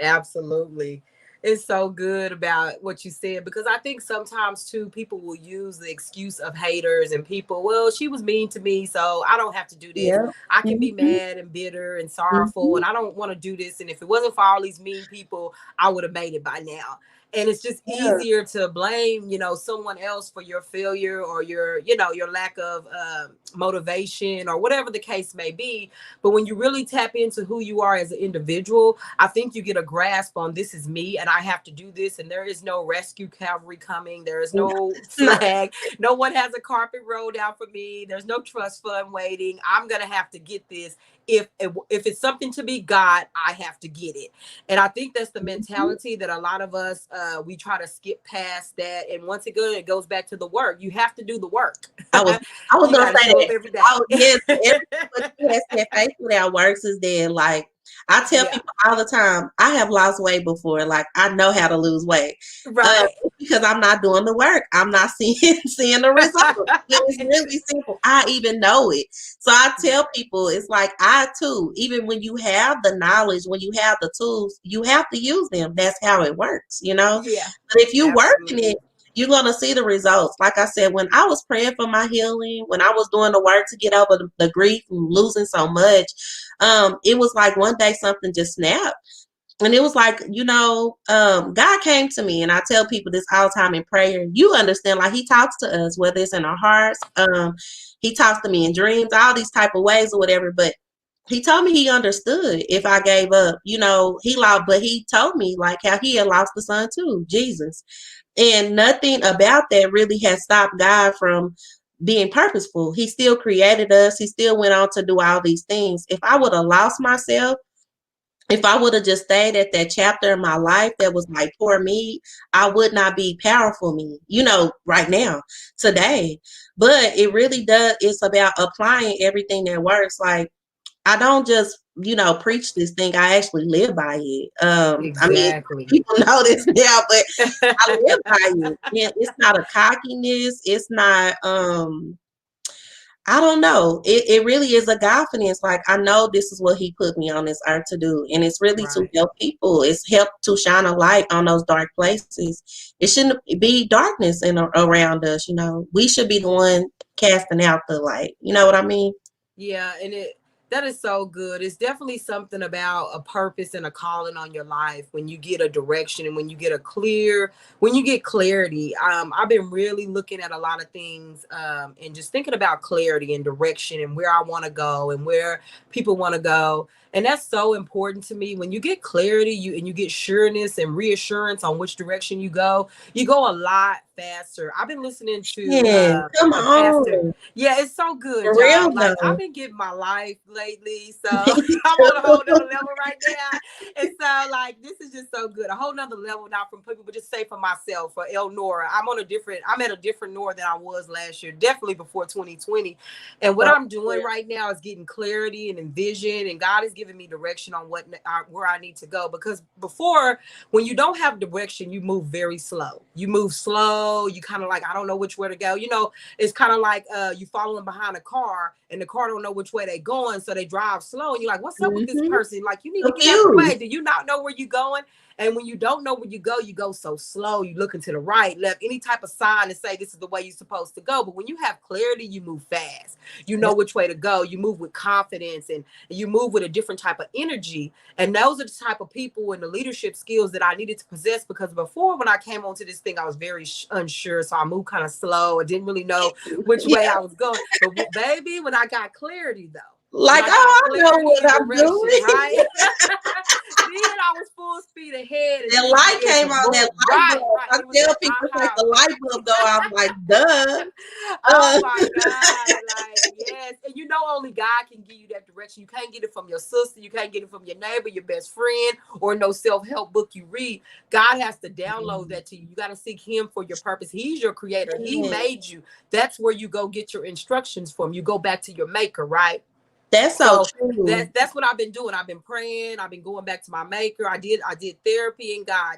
Absolutely. It's so good about what you said, because I think sometimes too people will use the excuse of haters and people, well, she was mean to me, so I don't have to do this. Yeah. I can be Mm-hmm. mad and bitter and sorrowful, Mm-hmm. and I don't want to do this. And if it wasn't for all these mean people, I would have made it by now. And it's just Yeah. easier to blame, someone else for your failure or your lack of motivation or whatever the case may be. But when you really tap into who you are as an individual, I think you get a grasp on, this is me and I have to do this. And there is no rescue cavalry coming. There is no flag. No one has a carpet rolled out for me. There's no trust fund waiting. I'm going to have to get this. If it's something to be got, I have to get it. And I think that's the Mhm. mentality that a lot of us, we try to skip past that. And once again, it goes back to the work. You have to do the work. I was I was You gonna got to say show up that. every day. Yes, what you had said, faith without works is dead. Like I tell Yeah, people all the time, I have lost weight before. Like I know how to lose weight. right. Because I'm not doing the work. I'm not seeing seeing the results. It's really simple. I even know it. So I Yeah, tell people it's like I too, even when you have the knowledge, when you have the tools, you have to use them. That's how it works, you know? yeah, But if you work in it, absolutely. you're gonna see the results. Like I said, when I was praying for my healing, when I was doing the work to get over the grief and losing so much, it was like one day something just snapped. And it was like, God came to me, and I tell people this all the time in prayer. You understand, like He talks to us, whether it's in our hearts, He talks to me in dreams, all these type of ways or whatever. But He told me He understood if I gave up. He lost, but He told me like how He had lost the Son too, Jesus. And nothing about that really has stopped God from being purposeful. He still created us. He still went on to do all these things. If I would have lost myself, if I would have just stayed at that chapter in my life that was like poor me, I would not be powerful me, right now, today. But it really does, it's about applying everything that works. Like, I don't just, preach this thing, I actually live by it. I mean, Exactly. people know this now, but I live by it. And it's not a cockiness, it's not I don't know. It really is a confidence. Like I know this is what He put me on this earth to do, and it's really to Right. help people. It's help to shine a light on those dark places. It shouldn't be darkness around us. We should be the one casting out the light. You know what I mean? Yeah, and that is so good. It's definitely something about a purpose and a calling on your life when you get a direction and when you get clarity. I've been really looking at a lot of things, and just thinking about clarity and direction and where I want to go and where people want to go. And that's so important to me. When you get clarity, you get sureness and reassurance on which direction you go a lot faster. I've been listening to Yeah, come a pastor. on, Yeah, it's so good, for real y'all. Like I've though. been getting my life lately, so Me I'm on a whole nother too. level right now. And so, like, this is just so good. A whole nother level, not from people, but just say for myself, for Elnora. I'm at a different Nora than I was last year, definitely before 2020. And what So, I'm doing right now is getting clarity and envision, and God is giving me direction on where I need to go. Because before, when you don't have direction, you move very slow. You move slow. You kind of like, I don't know which way to go. It's kind of like you following behind a car and the car don't know which way they're going, so they drive slow. And you're like, what's up with this mhm. person? Like, you need to get out the way. Confused. Do you not know where you're going? And when you don't know where you go so slow. You looking to the right, left, any type of sign to say this is the way you're supposed to go. But when you have clarity, you move fast. You know That's which way to go. You move with confidence, and you move with a different type of energy. And those are the type of people and the leadership skills that I needed to possess, because before, when I came onto this thing, I was very unsure. So I moved kind of slow. I didn't really know which way yeah. I was going. But baby, when I got clarity though, when Like, I got oh, I know clarity what and I'm direction, doing. right? Then I was full speed ahead, and That things light began to came on, that move. light Right, bulb. right. I It was tell that people it's like aha the light moment. bulb go off, like, duh. Oh Uh, my God. Like, yes. And only God can give you that direction. You can't get it from your sister. You can't get it from your neighbor, your best friend, or no self-help book you read. God has to download that to you. You got to seek Him for your purpose. He's your creator. He man, made you. That's where you go get your instructions from. You go back to your maker, right? that's so So true. that's what I've been doing. I've been praying. I've been going back to my maker. I did therapy and God.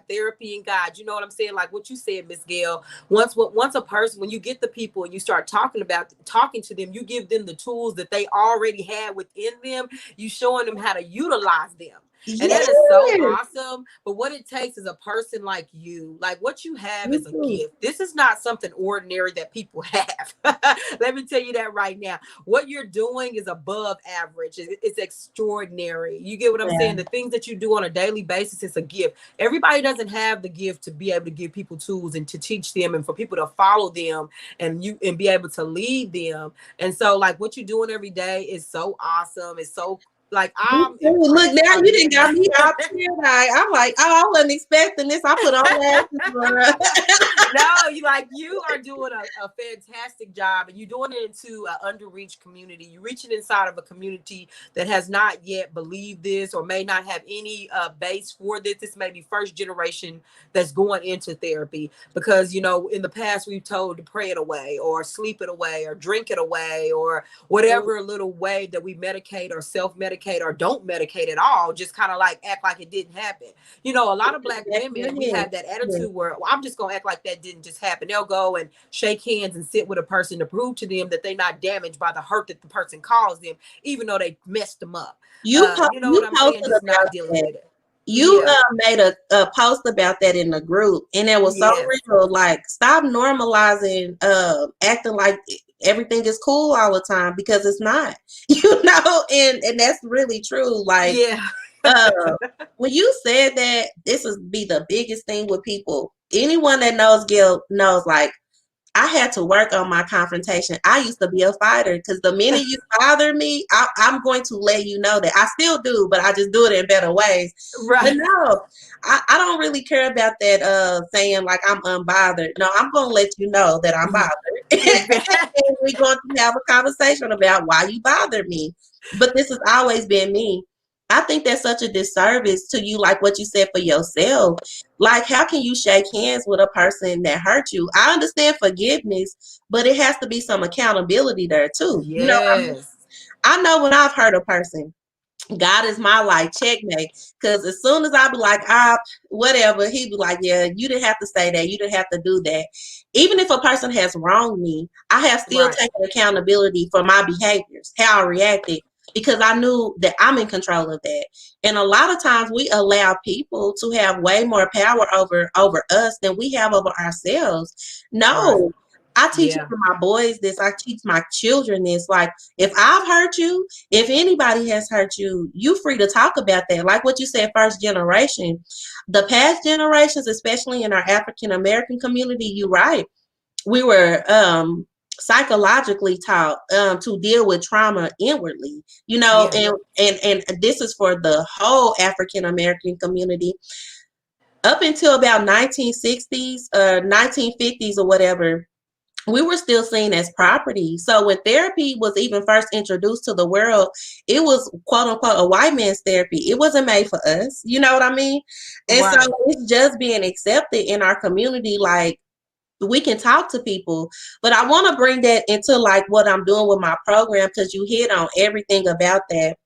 You know what I'm saying? Like what you said, Miss Gail. Once a person, when you get the people and you start talking to them, you give them the tools that they already had within them. You showing them how to utilize them. And that is so Yes. awesome. But what it takes is a person like you. Like what you have You is a too. gift. This is not something ordinary that people have. Let me tell you that right now. What you're doing is above average. It's extraordinary. You get what I'm Yeah. saying? The things that you do on a daily basis is a gift. Everybody doesn't have the gift to be able to give people tools and to teach them and for people to follow them and be able to lead them. And so like what you're doing every day is so awesome. It's so like Me I'm too. Look, impressed. now I'm you didn't got getting me all teary-eyed. I'm like, oh, I wasn't expecting this. I put on lashes. no, you are doing a fantastic job, and you're doing it into an underreached community. You're reaching inside of a community that has not yet believed this or may not have any base for this. This may be first generation that's going into therapy because in the past we've told to pray it away or sleep it away or drink it away or whatever little way that we medicate or self-medicate or don't medicate at all, just kind of like act like it didn't happen. A lot of black women, we Yes. have that Yes. attitude where, well, I'm just gonna act like that didn't just happen. They'll go and shake hands and sit with a person to prove to them that they're not damaged by the hurt that the person caused them, even though they messed them up. You know what You I'm saying? posted Just not about dealing that. with it. You Yeah. made a post about that in the group, and it was so Yes. real. Like, stop normalizing acting like everything is cool all the time because it's not. And that's really true. Like, Yeah. uh, when you said that, this is be the biggest thing with people. Anyone that knows Gail knows, like, I had to work on my confrontation. I used to be a fighter because the minute you bother me, I'm going to let you know that I still do, but I just do it in better ways. But Right. no, I don't really care about that saying like I'm unbothered. No, I'm gonna let you know that I'm bothered. Exactly. And we're going to have a conversation about why you bother me. But this has always been me. I think that's such a disservice to you, like what you said for yourself. Like, how can you shake hands with a person that hurt you? I understand forgiveness, but it has to be some accountability there too. You know what I mean? Yes. I know when I've hurt a person, God is my like checkmate. Because as soon as I be like, whatever, he be like, yeah, you didn't have to say that. You didn't have to do that. Even if a person has wronged me, I have still Right. taken accountability for my behaviors, how I reacted, because I knew that I'm in control of that. And a lot of times we allow people to have way more power over us than we have over ourselves. Right. No. I teach it Yeah. to my boys this. I teach my children this. Like, if I've hurt you, if anybody has hurt you, you free to talk about that. Like what you said, first generation. The past generations, especially in our African American community, you're right. We were psychologically taught to deal with trauma inwardly, Yeah. and this is for the whole African American community. Up until about 1960s or 1950s or whatever, we were still seen as property. So when therapy was even first introduced to the world, it was quote unquote a white man's therapy. It wasn't made for us. You know what I mean? And so Right. it's just being accepted in our community. Like, we can talk to people, but I want to bring that into like what I'm doing with my program because you hit on everything about that.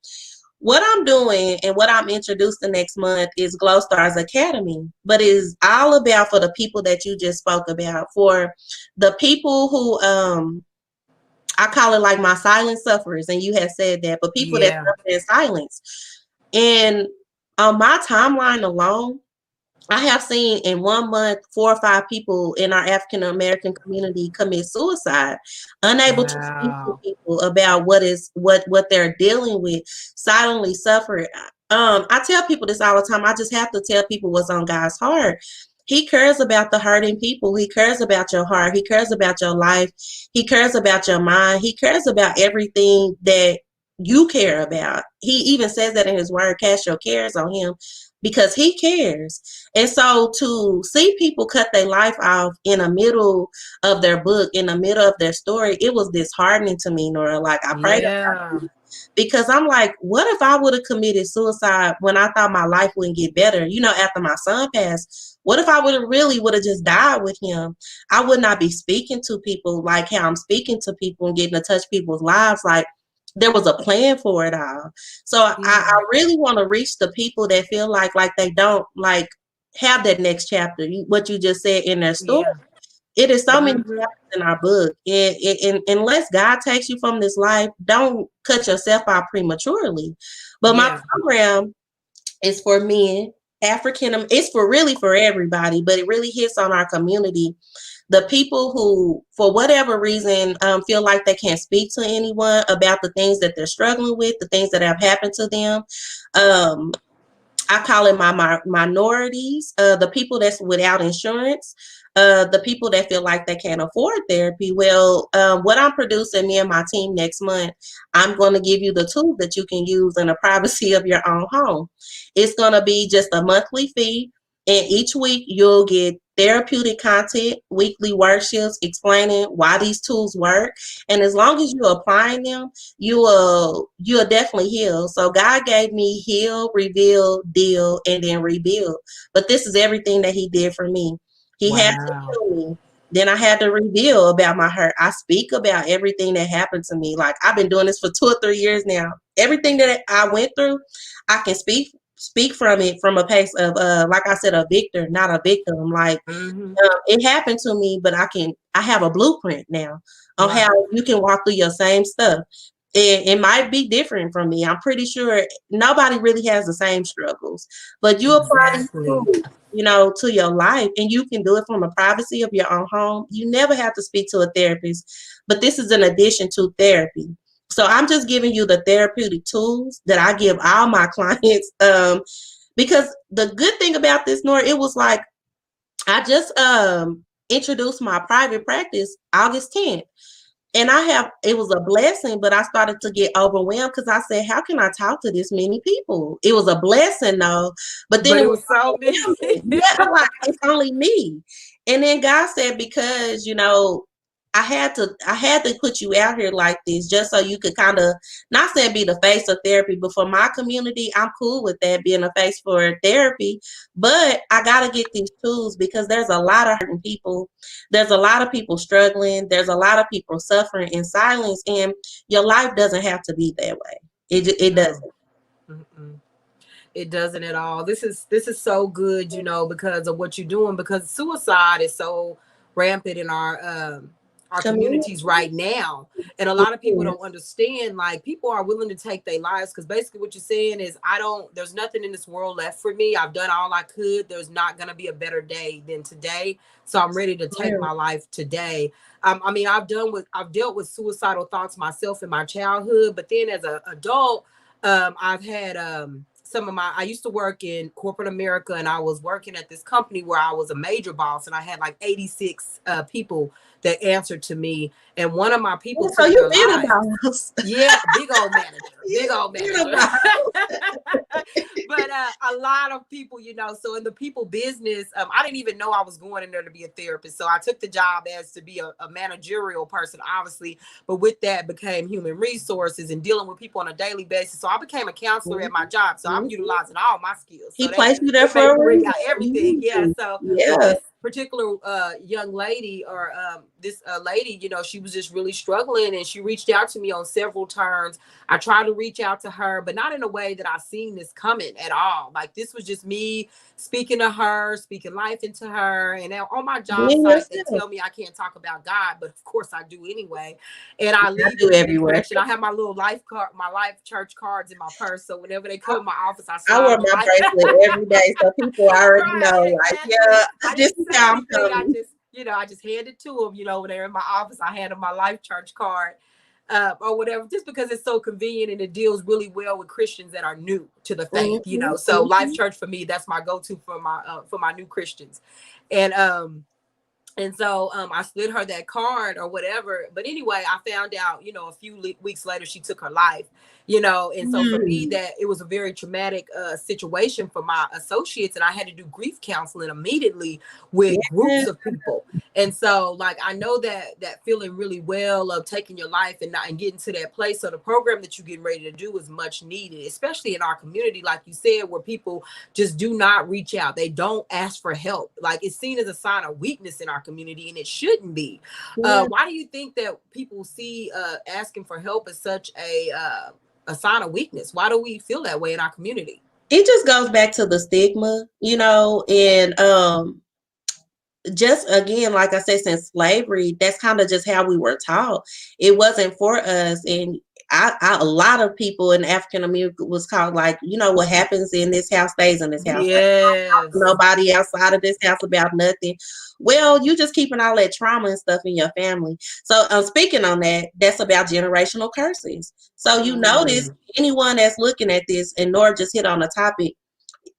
What I'm doing and what I'm introducing next month is Glow Stars Academy, but it's all about for the people that you just spoke about, for the people who I call it like my silent sufferers, and you have said that, but people that Yeah. suffer in silence. And on my timeline alone, I have seen in 1 month 4 or 5 people in our African American community commit suicide, unable to speak to Wow. people about what they're dealing with, silently suffer. I tell people this all the time. I just have to tell people what's on God's heart. He cares about the hurting people. He cares about your heart. He cares about your life. He cares about your mind. He cares about everything that you care about. He even says that in his word, cast your cares on him because he cares. And so to see people cut their life off in the middle of their book, in the middle of their story, it was disheartening to me, Nora. Like, I prayed about Yeah. it because I'm like, what if I would have committed suicide when I thought my life wouldn't get better? After my son passed, what if I would have just died with him? I would not be speaking to people like how I'm speaking to people and getting to touch people's lives. Like, there was a plan for it all. So I Yeah. really want to reach the people that feel like they don't like have that next chapter. What you just said in their story. Yeah. It is so many Hmm. chapters in our book. And unless God takes you from this life, don't cut yourself out prematurely. But my Yeah. program It's for men, African. It's for really for everybody, but it really hits on our community. The people who, for whatever reason, feel like they can't speak to anyone about the things that they're struggling with, the things that have happened to them. Um, I call it my minorities, the people that's without insurance, the people that feel like they can't afford therapy. Well, what I'm producing, me and my team next month, I'm going to give you the tools that you can use in the privacy of your own home. It's going to be just a monthly fee, and each week you'll get therapeutic content, weekly worksheets explaining why these tools work. And as long as you're applying them, you'll definitely heal. So God gave me heal, reveal, deal, and then rebuild. But this is everything that He did for me. He had to Wow. heal me. Then I had to reveal about my hurt. I speak about everything that happened to me. Like I've been doing this for 2 or 3 years now. Everything that I went through, I can speak from it from a place of like I said, a victor, not a victim. Like Hmm. it happened to me, but I have a blueprint now on how Right. you can walk through your same stuff. And it might be different from me. I'm pretty sure nobody really has the same struggles, but you apply these Exactly. tools, to your life, and you can do it from the privacy of your own home. You never have to speak to a therapist, but this is in addition to therapy. So I'm just giving you the therapeutic tools that I give all my clients. Because the good thing about this, Nora, it was like I just introduced my private practice August 10th. And it was a blessing, but I started to get overwhelmed because I said, how can I talk to this many people? It was a blessing though, but then But it it was was so many. overwhelming. Yeah, like it's only me. And then God said, because, I had to put you out here like this just so you could kind of, not saying be the face of therapy, but for my community, I'm cool with that being a face for therapy. But I gotta get these tools because there's a lot of hurting people. There's a lot of people struggling. There's a lot of people suffering in silence, and your life doesn't have to be that way. It No. doesn't. Mm-mm. It doesn't at all. This is so good, because of what you're doing. Because suicide is so rampant in our Community. communities right now, and a It lot of people don't is. understand. Like people are willing to take their lives because basically what you're saying is, I don't. There's nothing in this world left for me. I've done all I could. There's not gonna be a better day than today, so I'm ready to take Yeah. my life today. I mean, I've dealt with suicidal thoughts myself in my childhood, but then as an adult, I've had some of I used to work in corporate America, and I was working at this company where I was a major boss, and I had like 86 people that answered to me, and one of my people Yeah, so took you've their been life. about us. Yeah, big old manager, big You've old been manager. about But a lot of people, so in the people business, I didn't even know I was going in there to be a therapist. So I took the job as to be a managerial person, obviously, but with that became human resources and dealing with people on a daily basis. So I became a counselor at my job. So I'm Mhm. utilizing all my skills. So He placed you there it for made a me bring reason. out everything. Yeah. So with Yeah. this particular young lady, or this lady, she was just really struggling, and she reached out to me on several turns. I tried to reach out to her, but not in a way that I seen this coming at all. Like this was just me speaking to her, speaking life into her. And now on my job Being site, they yourself. tell me I can't talk about God, but of course I do anyway. And I I lead do them in the everywhere. direction. I have my little life card, my life church cards in my purse. So whenever they come in my office, I I slide wear them my right. bracelet every day, so people already Right, know, like, exactly. yeah, I this didn't is say how I'm anything. coming. I just hand it to them, when they're in my office. I hand them my life church card, or whatever, just because it's so convenient and it deals really well with Christians that are new to the faith, Hmm. So Life Church for me, that's my go-to for my new Christians. And so I slid her that card or whatever. But anyway, I found out, a few weeks later, she took her life, And so for me, Mm. that it was a very traumatic situation for my associates. And I had to do grief counseling immediately with Yeah. groups of people. And so, like, I know that feeling really well of taking your life and not and getting to that place. So the program that you're getting ready to do is much needed, especially in our community, like you said, where people just do not reach out. They don't ask for help. Like it's seen as a sign of weakness in our community, and it shouldn't be. Yeah. Why do you think that people see asking for help as such a sign of weakness? Why do we feel that way in our community? It just goes back to the stigma, and just again, like I said, since slavery, that's kind of just how we were taught. It wasn't for us. And a lot of people in African American was called like, what happens in this house stays in this house. Yes. Nobody outside of this house about nothing. Well, you just keeping all that trauma and stuff in your family. So speaking on that, that's about generational curses. So you notice Mm. anyone that's looking at this, and Nora just hit on the topic,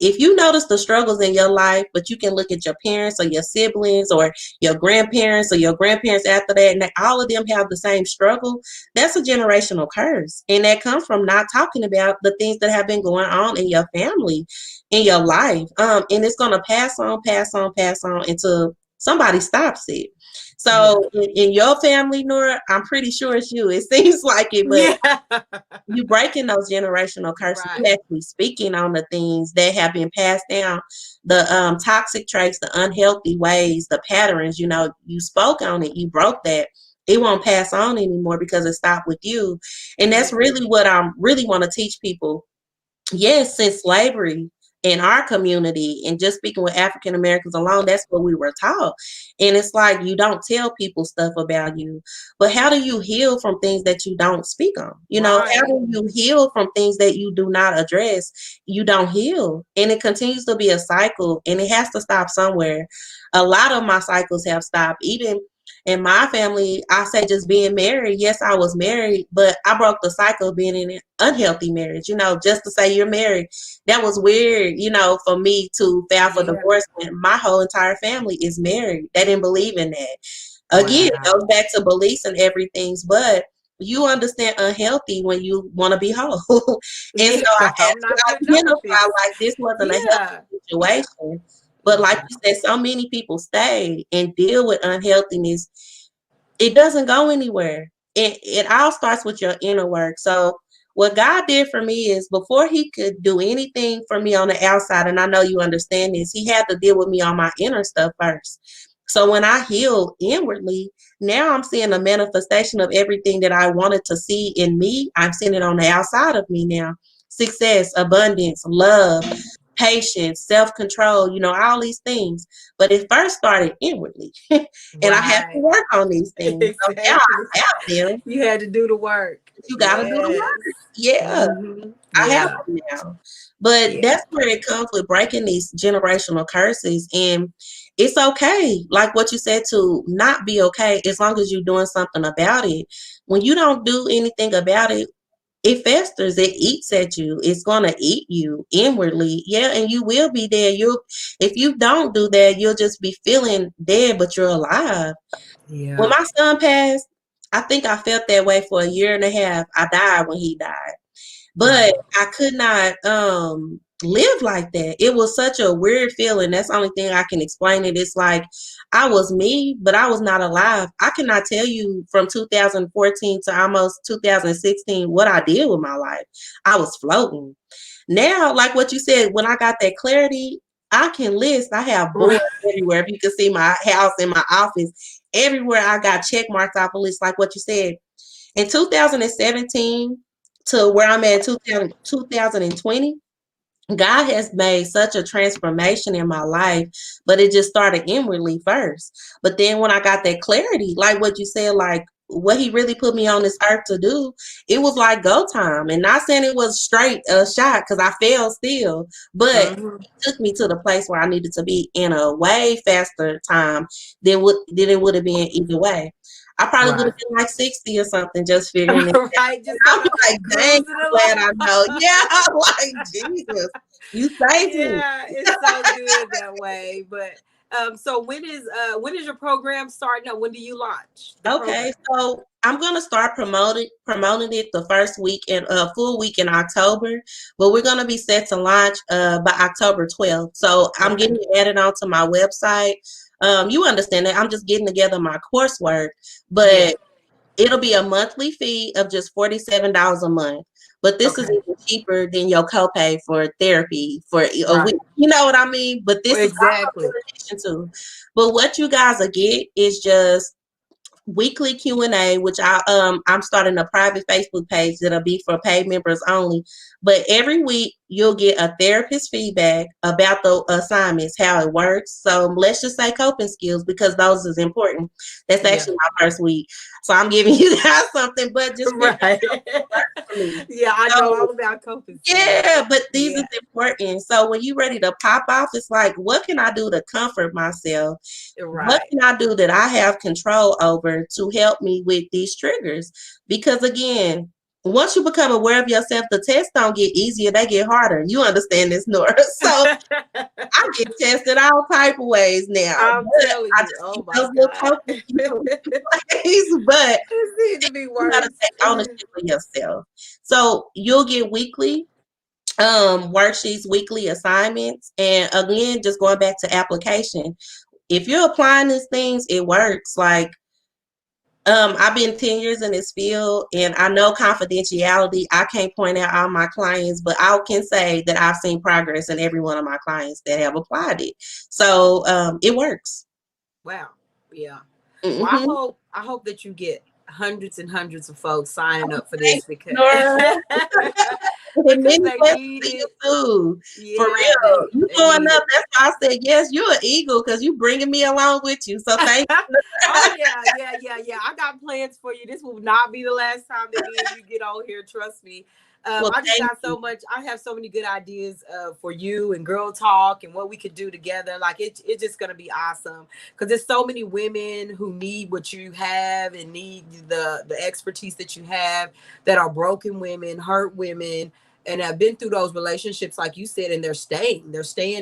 if you notice the struggles in your life, but you can look at your parents or your siblings or your grandparents or your grandparents after that, and all of them have the same struggle, that's a generational curse. And that comes from not talking about the things that have been going on in your family, in your life. And it's going to pass on, pass on, pass on until somebody stops it. Yeah. So in your family, Nora, I'm pretty sure it's you. It seems like it, but Yeah. you breaking those generational curses. You Right. actually speaking on the things that have been passed down, the toxic traits, the unhealthy ways, the patterns. You spoke on it. You broke that. It won't pass on anymore because it stopped with you. And that's Yeah. really what I really want to teach people. Yes, since slavery in our community and just speaking with African Americans alone, that's what we were taught. And it's like you don't tell people stuff about you. But how do you heal from things that you don't speak on? How Right. do you heal from things that you do not address? You don't heal. And it continues to be a cycle and it has to stop somewhere. A lot of my cycles have stopped. Even in my family, I say just being married. Yes, I was married, but I broke the cycle of being in an unhealthy marriage. Just to say you're married, that was weird, for me to file for Yeah. divorce when my whole entire family is married. They didn't believe in that. Again, it Wow. goes back to beliefs and everything, but you understand unhealthy when you want to be whole. And Yeah. so I had I'm to not putting up with identify this. like this wasn't a Yeah. healthy situation. But like Wow. you said, so many people stay and deal with unhealthiness. It doesn't go anywhere. It all starts with your inner work. So what God did for me is before he could do anything for me on the outside, and I know you understand this, he had to deal with me on my inner stuff first. So when I healed inwardly, now I'm seeing a manifestation of everything that I wanted to see in me. I'm seeing it on the outside of me now. Success, abundance, love, patience, self-control, all these things. But it first started inwardly. And I have to Right. work on these things. So now Exactly. I have them. You had to do the work. You got to do the Yes. work. Yeah. I have Yeah. them now. But Yeah. that's where it comes with breaking these generational curses. And it's okay, like what you said, to not be okay as long as you're doing something about it. When you don't do anything about it, it festers, it eats at you. It's gonna eat you inwardly. Yeah, and you will be dead. If you don't do that, you'll just be feeling dead, but you're alive. When Yeah. my son passed, I think I felt that way for a year and a half. I died when he died. But Wow. I could not live like that. It was such a weird feeling. That's the only thing I can explain it. It's like I was me, but I was not alive. I cannot tell you from 2014 to almost 2016 what I did with my life. I was floating. Now, like what you said, when I got that clarity, I can list. I have boards everywhere. If you can see my house and my office, everywhere I got check marks off a list, like what you said. In 2017 to where I'm at 2020, God has made such a transformation in my life, but it just started inwardly first. But then when I got that clarity, like what you said, like what he really put me on this earth to do, it was like go time. And not saying it was straight a shot because I failed still, but Mhm. it took me to the place where I needed to be in a way faster time than it would have been either way. I probably would Right. have been like 60 or something just figuring it out. Right. And Just I'm kind of like, dang, cruising I'm along. glad I know. Yeah, like Jesus. You saved me. Yeah, it's so good that way. But so when is your program starting up? When do you launch the Okay, program? so I'm gonna start promoting it the first week in full week in October, but we're gonna be set to launch by October 12th. So I'm Okay. getting it added onto my website. You understand that I'm just getting together my coursework, Yeah. but it'll be a monthly fee of just $47 a month. But this is Okay. even cheaper than your copay for therapy for a Right. week. You know what I mean? But this is also in Exactly. addition to. But what you guys will get is just weekly Q&A, which I'm starting a private Facebook page that'll be for paid members only. But every week you'll get a therapist feedback about the assignments, how it works. So let's just say coping skills because those is important. That's Yeah. actually my first week. So I'm giving you guys something, but just figure Right. out what works for me. Yeah, I know So all about coping skills. yeah, but these is Yeah. important. So when you're ready to pop off, it's like, what can I do to comfort myself? What Right. can I do that I have control over to help me with these triggers? Because again, once you become aware of yourself, the tests don't get easier, they get harder. You understand this, Nora. So I get tested all type of ways now. I'm But telling I you, just oh keep my those little God. focus skills. But It seems to be you gotta worse. take ownership of yourself. So you'll get weekly worksheets, weekly assignments, and again, just going back to application. If you're applying these things, it works. Like I've been 10 years in this field and I know confidentiality. I can't point out all my clients, but I can say that I've seen progress in every one of my clients that have applied it. So it works. Wow. Yeah. Well, I Hmm. hope I hope that you get hundreds and hundreds of folks signing up for Thank this you, because Nora. And because many they blessings need to you it. too. For Yeah, real. You they going need up. it. That's why I said, yes, you're an eagle because you bringing me along with you. So thank you. Oh yeah, yeah, yeah, yeah. I got plans for you. This will not be the last time that me and you get on here. Trust me. Well, I just thank got you. so much. I have so many good ideas for you and girl talk and what we could do together. Like it's just gonna be awesome because there's so many women who need what you have and need the expertise that you have that are broken women, hurt women, and have been through those relationships like you said, and they're staying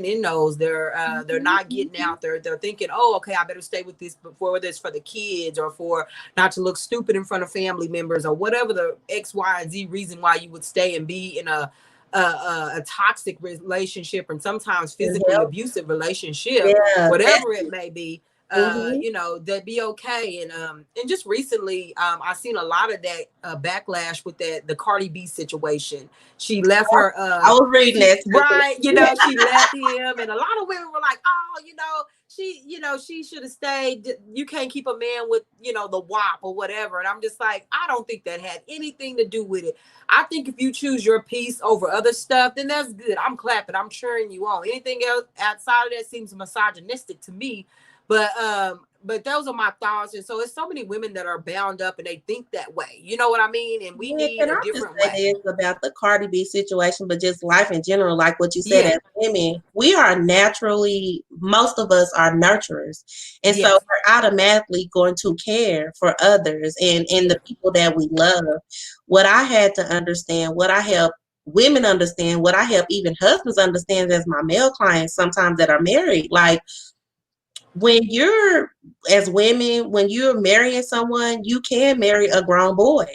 in those. They're Mhm, not getting mhm. out there. They're thinking, oh, okay, I better stay with this before, whether it's for the kids or for not to look stupid in front of family members or whatever the X, Y, and Z reason why you would stay and be in a toxic relationship and sometimes Good physically help. abusive relationship, Yeah. That, whatever it may be. mhm. That be okay. And just recently, I seen a lot of that backlash with the Cardi B situation. She left her I was reading she that too. right, she left him, and a lot of women were like, oh, she should have stayed. You can't keep a man with, the WAP or whatever. And I'm just like, I don't think that had anything to do with it. I think if you choose your peace over other stuff, then that's good. I'm clapping, I'm cheering you on. Anything else outside of that seems misogynistic to me. But those are my thoughts. And so it's so many women that are bound up and they think that way. You know what I mean? And we Yeah, need can a I just different say way. this about the Cardi B situation, but just life in general, like what you said Yeah. as women, we are naturally, most of us are nurturers. And so Yes. we're automatically going to care for others and Yeah. the people that we love. What I had to understand, what I help women understand, what I help even husbands understand as my male clients sometimes that are married, like when you're as women, when you're marrying someone, you can marry a grown boy.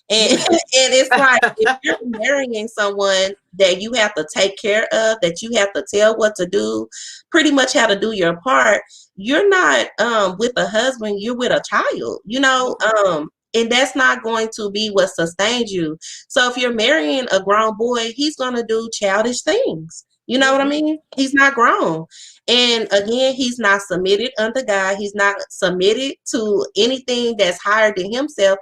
And Yeah. and it's like if you're marrying someone that you have to take care of, that you have to tell what to do, pretty much how to do your part, you're not with a husband, you're with a child, and that's not going to be what sustains you. So if you're marrying a grown boy, he's gonna do childish things. You know what I Hmm. mean? He's not grown. And again, he's not submitted unto God. He's not submitted to anything that's higher than himself.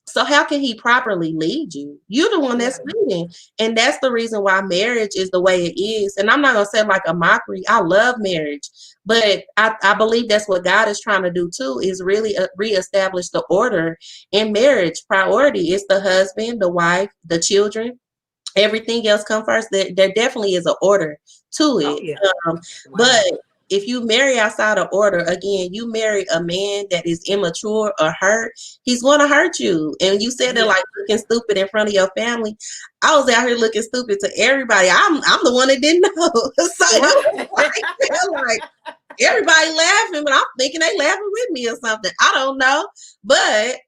So how can he properly lead you? You're the one that's Right. leading. And that's the reason why marriage is the way it is. And I'm not gonna say like a mockery. I love marriage. But I believe that's what God is trying to do too, is really reestablish the order in marriage. Priority is the husband, the wife, the children, everything else come first. There definitely is an order to Oh it. yeah. But Wow. if you marry outside of order, again, you marry a man that is immature or hurt, he's going to hurt you. And you said that Yeah. like looking stupid in front of your family. I was out here looking stupid to everybody. I'm the one that didn't know. So it was Right. like everybody laughing, but I'm thinking they laughing with me or something. I don't know. But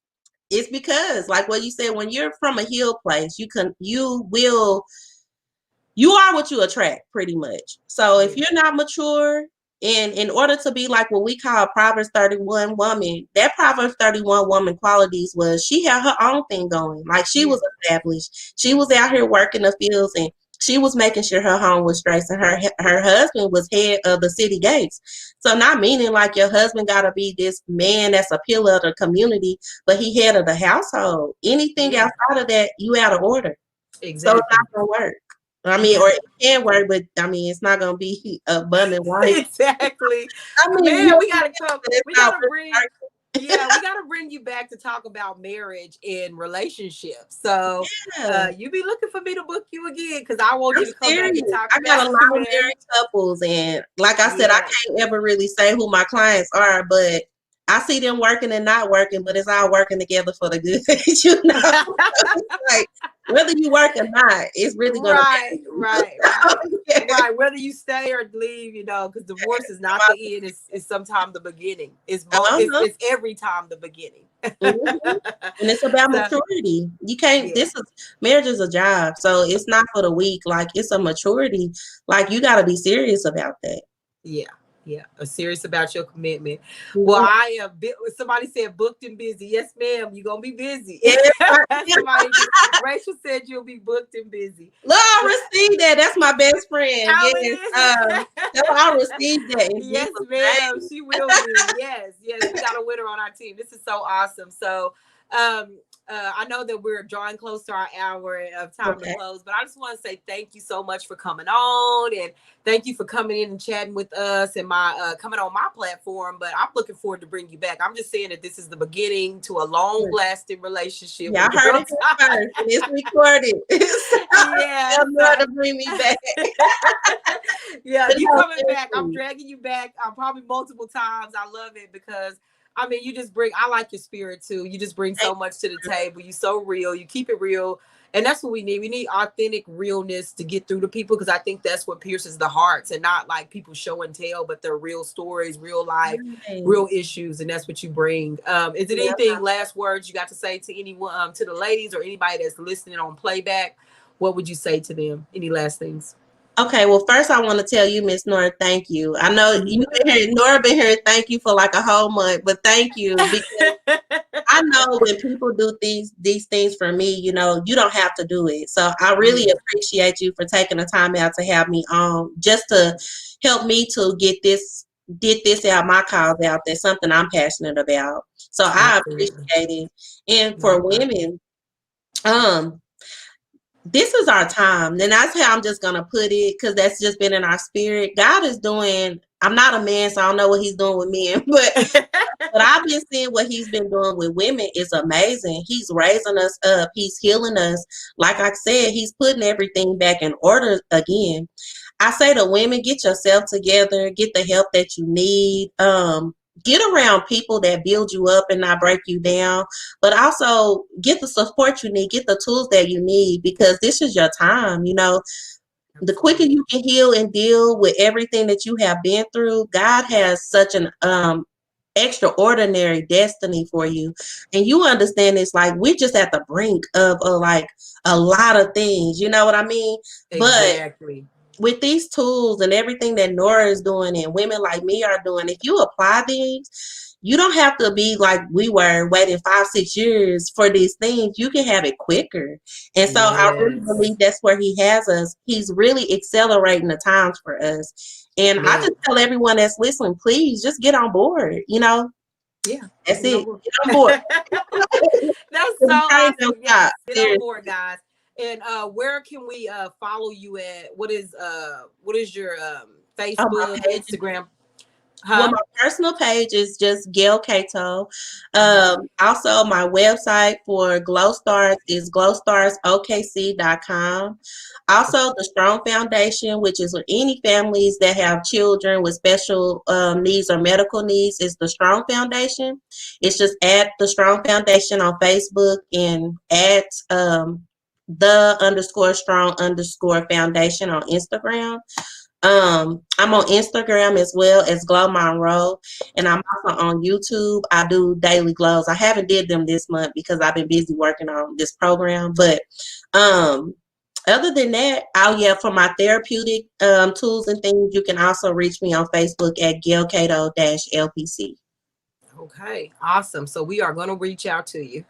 it's because, like what you said, when you're from a healed place, you are what you attract pretty much. So if Yeah. you're not mature, and in order to be like what we call a Proverbs 31 woman, that Proverbs 31 woman qualities was she had her own thing going. Like she Yeah. was established. She was out here working the fields and she was making sure her home was straight and her husband was head of the city gates. So not meaning like your husband gotta be this man that's a pillar of the community, but he head of the household. Anything Yeah. outside of that, you out of order. So it's Exactly. not gonna work. I mean, Yeah. or it can work, but I mean, it's not gonna be abundant life. Exactly. I mean, Man, you'll we be gotta come. but it's We not gotta bring. really Yeah, we gotta bring you back to talk about marriage and relationships. So, working. you be looking for me to book you again because I want I'm you to come back serious. and talk I got about a lot of marriage. married couples, and like I said, I Yes. can't ever really say who my clients are, but I see them working and not working, but it's all working together for the good, you know. It's like whether you work or not, it's really gonna Right, right, right, benefit you. right. Whether you stay or leave, because divorce is not the end. It's sometimes the beginning. Uh-huh. It's every time the beginning. Mhm. And it's about So maturity. You can't, yeah, this is, marriage is a job. So it's not for the weak. Like it's a maturity. Like you got to be serious about that. yeah, yeah. Serious about your commitment. Well, Mhm. I am. Somebody said booked and busy. Yes, ma'am. You're gonna be busy. Yes, Rachel said you'll be booked and busy. Lord, Well, I received that. That's my best friend. oh, Yes. it So is. I received that in Yes, Jesus' ma'am. name. She will be. Yes, yes. We got a winner on our team. This is so awesome. So, I know that we're drawing close to our hour of time to Okay. close, but I just want to say thank you so much for coming on, and thank you for coming in and chatting with us and my coming on my platform. But I'm looking forward to bring you back. I'm just saying that this is the beginning to a long lasting relationship Yeah, with I heard girl it here first, and it's recorded. So yeah. tell Lord to bring me back. Yeah, But you no, coming back. I'm seriously. dragging you back probably multiple times. I love it because I mean you just bring I like your spirit too. You just bring so Thank much to the table. You so real. You keep it real. And that's what we need. We need authentic realness to get through to people because I think that's what pierces the hearts and not like people show and tell, but they're real stories, real life, you. Right. real issues, and that's what you bring. Is it Yeah. anything last words you got to say to anyone, to the ladies or anybody that's listening on playback? What would you say to them? Any last things? Okay, well, first I want to tell you, Miss Nora, thank you. I know you've been here, Nora been here, thank you for like a whole month, but thank you because I know when people do these things for me, you don't have to do it. So I really Yeah, appreciate you for taking the time out to have me on just to help me to get this out, my cause out. That's something I'm passionate about. So I absolutely. appreciate it. And No for problem. women, um, this is our time. And that's how I'm just gonna put it because that's just been in our spirit. God is doing, I'm not a man, so I don't know what he's doing with men, but I've been seeing what he's been doing with women is amazing. He's raising us up. He's healing us. Like I said, he's putting everything back in order again. I say to women, get yourself together, get the help that you need. Get around people that build you up and not break you down, but also get the support you need, get the tools that you need because this is your time. The quicker Absolutely. you can heal and deal with everything that you have been through, God has such an extraordinary destiny for you. And you understand it's like we're just at the brink of like a lot of things, you know what I mean? But Exactly. with these tools and everything that Nora is doing and women like me are doing, if you apply these, you don't have to be like we were waiting 5, 6 years for these things. You can have it quicker. And so I really Yes. believe that's where he has us. He's really accelerating the times for us. And I Man. just tell everyone that's listening, please just get on board. Yeah. That's Get on it. board. Get on board. That's so The train don't awesome. stop. Yes, get on Seriously. board, guys. And where can we follow you at? What is your Oh, my Facebook, page. Instagram? Well, Huh? my personal page is just Gail Cato. Uh-huh. Also, my website for Glow Stars is glowstarsokc.com. Also, the Strong Foundation, which is with any families that have children with special needs or medical needs, is the Strong Foundation. It's just at the Strong Foundation on Facebook and at the underscore strong underscore foundation on Instagram. I'm on Instagram as well as Glow Monroe, and I'm also on YouTube. I do daily glows. I haven't did them this month because I've been busy working on this program, but um, other than that, oh yeah, for my therapeutic tools and things, you can also reach me on Facebook at Gail Cato LPC. Okay, awesome. So we are going to reach out to you.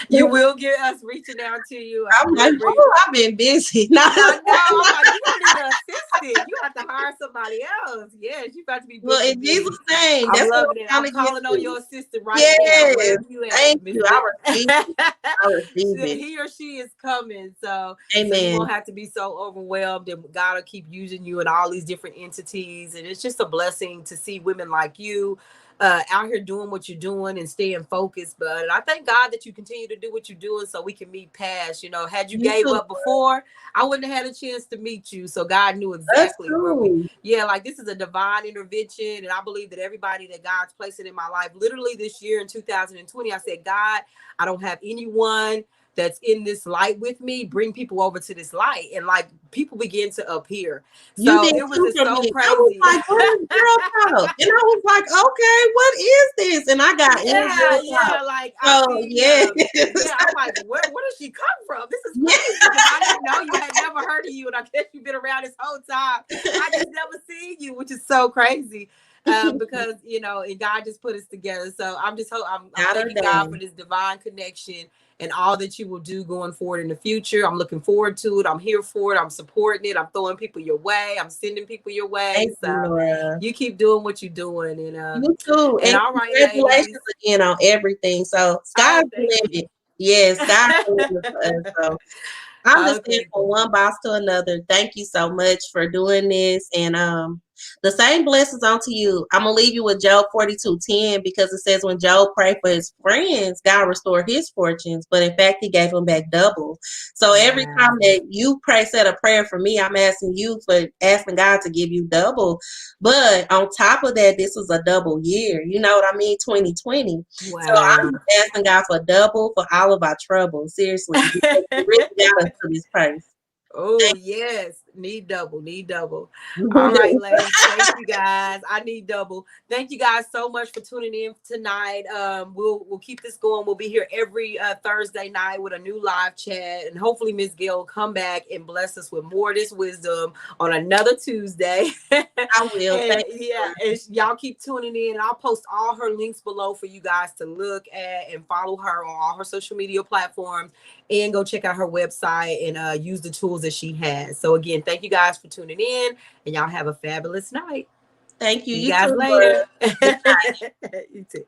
You will get us reaching out to you. I'm like, We'll bring. oh, I've been busy. No. I know. I'm like, you're gonna need an assistant. You have to hire somebody else. Yes, you got to be Well, busy, in Jesus' busy. name, I'm that's what loving it. I'm I'm trying to get calling on to. your assistant right now, Yes. wherever you at, Thank Miss. you. I receive it. I receive it. He or she is coming, so you Amen. won't have to be so overwhelmed, and God will keep using you in all these different entities, and it's just a blessing to see women like you out here doing what you're doing and staying focused. But I thank God that you continue to do what you're doing so we can meet past. You know, had you You gave too. up before, I wouldn't have had a chance to meet you. So God knew That's exactly where we, true. yeah, like this is a divine intervention. And I believe that everybody that God's placing in my life, literally this year in 2020, I said, God, I don't have anyone that's in this light with me. Bring people over to this light. And like people begin to appear. You So did it was too just for so me. I was crazy. like, where's girl talk? And I was like, okay, what is this? And I got in Yeah, girl talk. yeah. Like I So see, yes. yeah. I'm like, where does she come from? This is Yeah. crazy because I didn't know you. I had never heard of you, and I guess you've been around this whole time. I just never seen you, which is so crazy. Because and God just put us together. So I'm Not a thanking God day. for this divine connection and all that you will do going forward in the future. I'm looking forward to it. I'm here for it. I'm supporting it. I'm throwing people your way. I'm sending people your way. Thank you, So Laura. you keep doing what you're doing, and You too. and And all right, congratulations ladies. again on everything. So sky's Oh, the thank you. limit. Yes, sky's the limit for us. So I'm Oh, just saying thank from you. one boss to another. Thank you so much for doing this. And the same blessings onto you. I'm gonna leave you with Job 42:10 because it says when Job prayed for his friends, God restored his fortunes, but in fact he gave them back double. So every time Wow. that you pray, said a prayer for me, I'm asking you for asking God to give you double. But on top of that, this was a double year. You know what I mean? 2020. So Wow. I'm just asking God for double for all of our troubles. Seriously, because He really got us to this place. Oh, yes. Need double. Need double. All right, ladies. Thank you guys. I need double. Thank you guys so much for tuning in tonight. We'll keep this going. We'll be here every Thursday night with a new live chat. And hopefully Miss Gail will come back and bless us with more of this wisdom on another Tuesday. I will. And Thank yeah, and y'all keep tuning in. And I'll post all her links below for you guys to look at and follow her on all her social media platforms and go check out her website and use the tools that she has. So again, thank you guys for tuning in, and y'all have a fabulous night. Thank you. See you You guys too, later. Laura. You too.